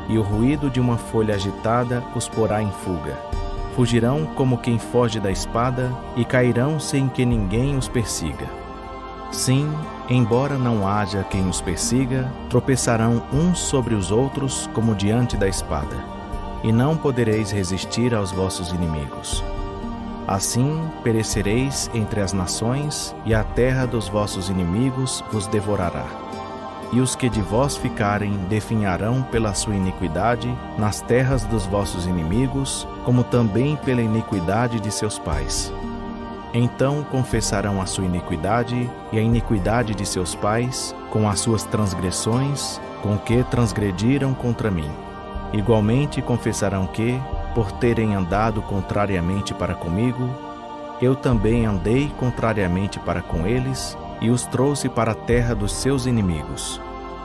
E o ruído de uma folha agitada os porá em fuga. Fugirão como quem foge da espada, e cairão sem que ninguém os persiga. Sim, embora não haja quem os persiga, tropeçarão uns sobre os outros como diante da espada, e não podereis resistir aos vossos inimigos. Assim perecereis entre as nações, e a terra dos vossos inimigos vos devorará. E os que de vós ficarem definharão pela sua iniquidade nas terras dos vossos inimigos, como também pela iniquidade de seus pais. Então confessarão a sua iniquidade e a iniquidade de seus pais com as suas transgressões, com que transgrediram contra mim. Igualmente confessarão que, por terem andado contrariamente para comigo, eu também andei contrariamente para com eles e os trouxe para a terra dos seus inimigos.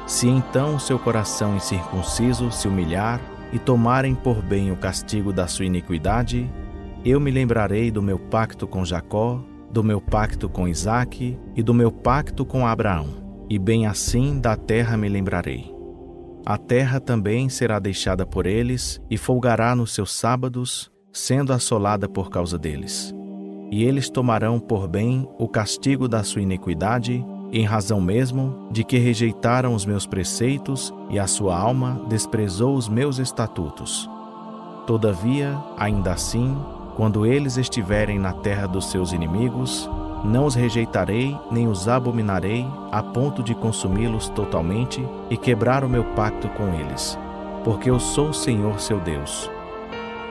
Se então o seu coração incircunciso se humilhar e tomarem por bem o castigo da sua iniquidade, eu me lembrarei do meu pacto com Jacó, do meu pacto com Isaque e do meu pacto com Abraão, e bem assim da terra me lembrarei. A terra também será deixada por eles e folgará nos seus sábados, sendo assolada por causa deles. E eles tomarão por bem o castigo da sua iniquidade, em razão mesmo de que rejeitaram os meus preceitos e a sua alma desprezou os meus estatutos. Todavia, ainda assim, quando eles estiverem na terra dos seus inimigos, não os rejeitarei nem os abominarei a ponto de consumi-los totalmente e quebrar o meu pacto com eles, porque eu sou o Senhor seu Deus.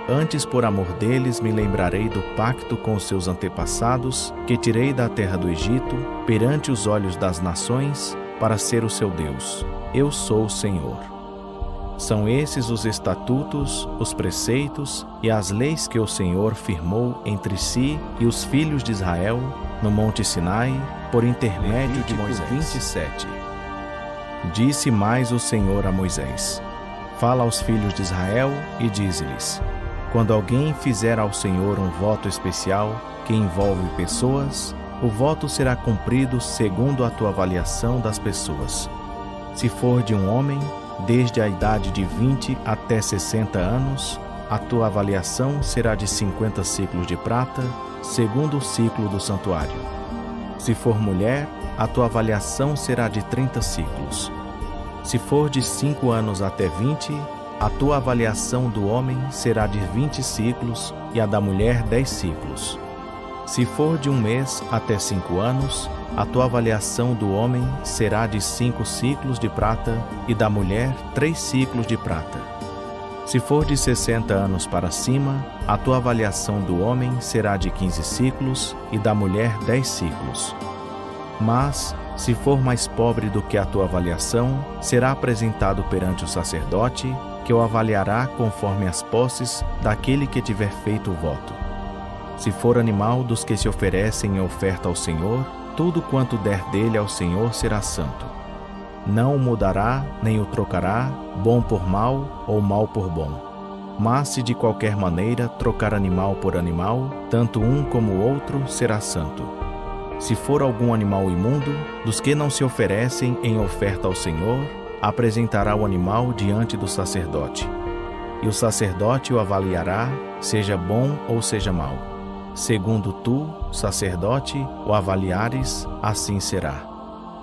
Antes, por amor deles, me lembrarei do pacto com os seus antepassados, que tirei da terra do Egito, perante os olhos das nações, para ser o seu Deus. Eu sou o Senhor. São esses os estatutos, os preceitos e as leis que o Senhor firmou entre si e os filhos de Israel, no Monte Sinai, por intermédio de Moisés. 27. Disse mais o Senhor a Moisés: Fala aos filhos de Israel e dize-lhes: Quando alguém fizer ao Senhor um voto especial que envolve pessoas, o voto será cumprido segundo a tua avaliação das pessoas. Se for de um homem, desde a idade de 20 até 60 anos, a tua avaliação será de 50 ciclos de prata, segundo o ciclo do santuário. Se for mulher, a tua avaliação será de 30 ciclos. Se for de 5 anos até 20, a tua avaliação do homem será de 20 ciclos e a da mulher 10 ciclos. Se for de 1 mês até 5 anos, a tua avaliação do homem será de 5 ciclos de prata e da mulher 3 ciclos de prata. Se for de 60 anos para cima, a tua avaliação do homem será de 15 ciclos e da mulher 10 ciclos. Mas, se for mais pobre do que a tua avaliação, será apresentado perante o sacerdote, que o avaliará conforme as posses daquele que tiver feito o voto. Se for animal dos que se oferecem em oferta ao Senhor, tudo quanto der dele ao Senhor será santo. Não o mudará, nem o trocará, bom por mal ou mal por bom. Mas se de qualquer maneira trocar animal por animal, tanto um como o outro será santo. Se for algum animal imundo, dos que não se oferecem em oferta ao Senhor, apresentará o animal diante do sacerdote. E o sacerdote o avaliará, seja bom ou seja mau. Segundo tu, sacerdote, o avaliares, assim será.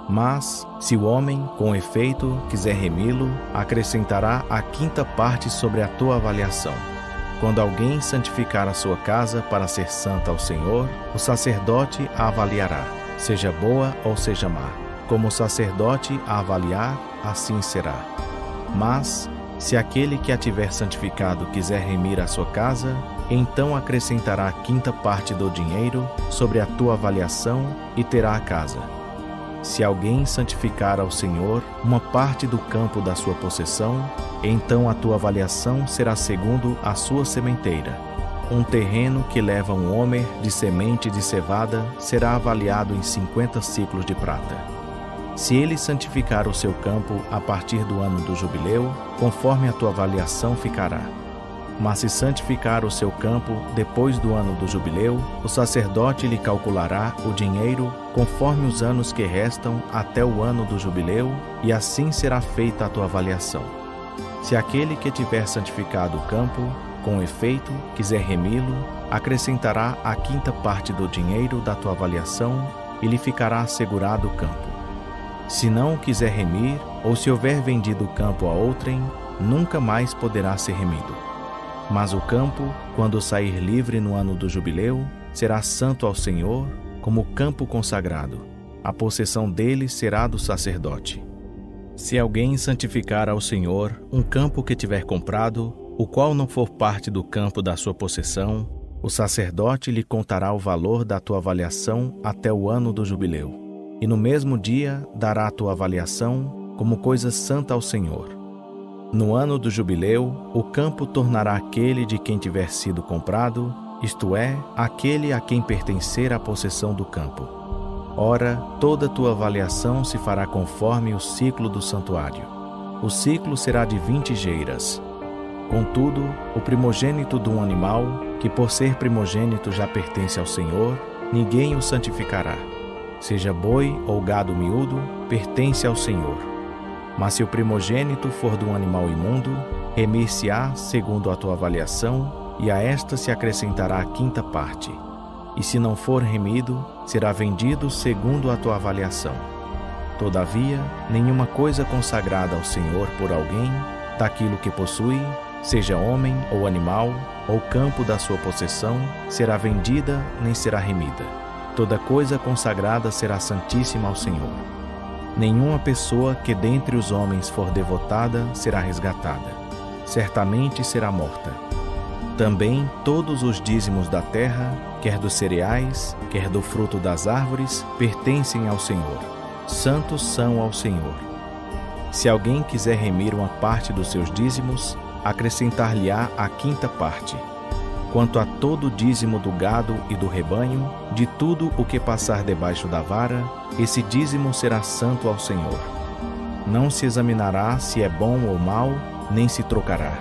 Mas, se o homem, com efeito, quiser remi-lo, acrescentará a 5ª parte sobre a tua avaliação. Quando alguém santificar a sua casa para ser santa ao Senhor, o sacerdote a avaliará, seja boa ou seja má. Como o sacerdote a avaliar, assim será. Mas, se aquele que a tiver santificado quiser remir a sua casa, então acrescentará a 5ª parte do dinheiro sobre a tua avaliação e terá a casa. Se alguém santificar ao Senhor uma parte do campo da sua possessão, então a tua avaliação será segundo a sua sementeira. Um terreno que leva um homer de semente de cevada será avaliado em 50 ciclos de prata. Se ele santificar o seu campo a partir do ano do jubileu, conforme a tua avaliação ficará. Mas se santificar o seu campo depois do ano do jubileu, o sacerdote lhe calculará o dinheiro conforme os anos que restam até o ano do jubileu, e assim será feita a tua avaliação. Se aquele que tiver santificado o campo, com efeito, quiser remi-lo, acrescentará a 5ª parte do dinheiro da tua avaliação e lhe ficará assegurado o campo. Se não o quiser remir, ou se houver vendido o campo a outrem, nunca mais poderá ser remido. Mas o campo, quando sair livre no ano do jubileu, será santo ao Senhor, como campo consagrado. A possessão dele será do sacerdote. Se alguém santificar ao Senhor um campo que tiver comprado, o qual não for parte do campo da sua possessão, o sacerdote lhe contará o valor da tua avaliação até o ano do jubileu. E no mesmo dia dará a tua avaliação, como coisa santa ao Senhor. No ano do jubileu, o campo tornará aquele de quem tiver sido comprado, isto é, aquele a quem pertencer a possessão do campo. Ora, toda tua avaliação se fará conforme o ciclo do santuário. O ciclo será de 20 geiras. Contudo, o primogênito de um animal, que por ser primogênito já pertence ao Senhor, ninguém o santificará. Seja boi ou gado miúdo, pertence ao Senhor. Mas se o primogênito for de um animal imundo, remir-se-á segundo a tua avaliação, e a esta se acrescentará a 5ª parte. E se não for remido, será vendido segundo a tua avaliação. Todavia, nenhuma coisa consagrada ao Senhor por alguém, daquilo que possui, seja homem ou animal, ou campo da sua possessão, será vendida nem será remida. Toda coisa consagrada será santíssima ao Senhor. Nenhuma pessoa que dentre os homens for devotada será resgatada. Certamente será morta. Também todos os dízimos da terra, quer dos cereais, quer do fruto das árvores, pertencem ao Senhor. Santos são ao Senhor. Se alguém quiser remir uma parte dos seus dízimos, acrescentar-lhe-á a 5ª parte. Quanto a todo o dízimo do gado e do rebanho, de tudo o que passar debaixo da vara, esse dízimo será santo ao Senhor. Não se examinará se é bom ou mau, nem se trocará.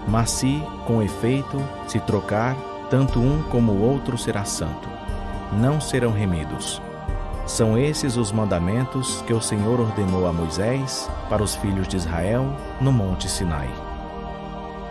Mas se, com efeito, se trocar, tanto um como o outro será santo. Não serão remidos. São esses os mandamentos que o Senhor ordenou a Moisés para os filhos de Israel no Monte Sinai.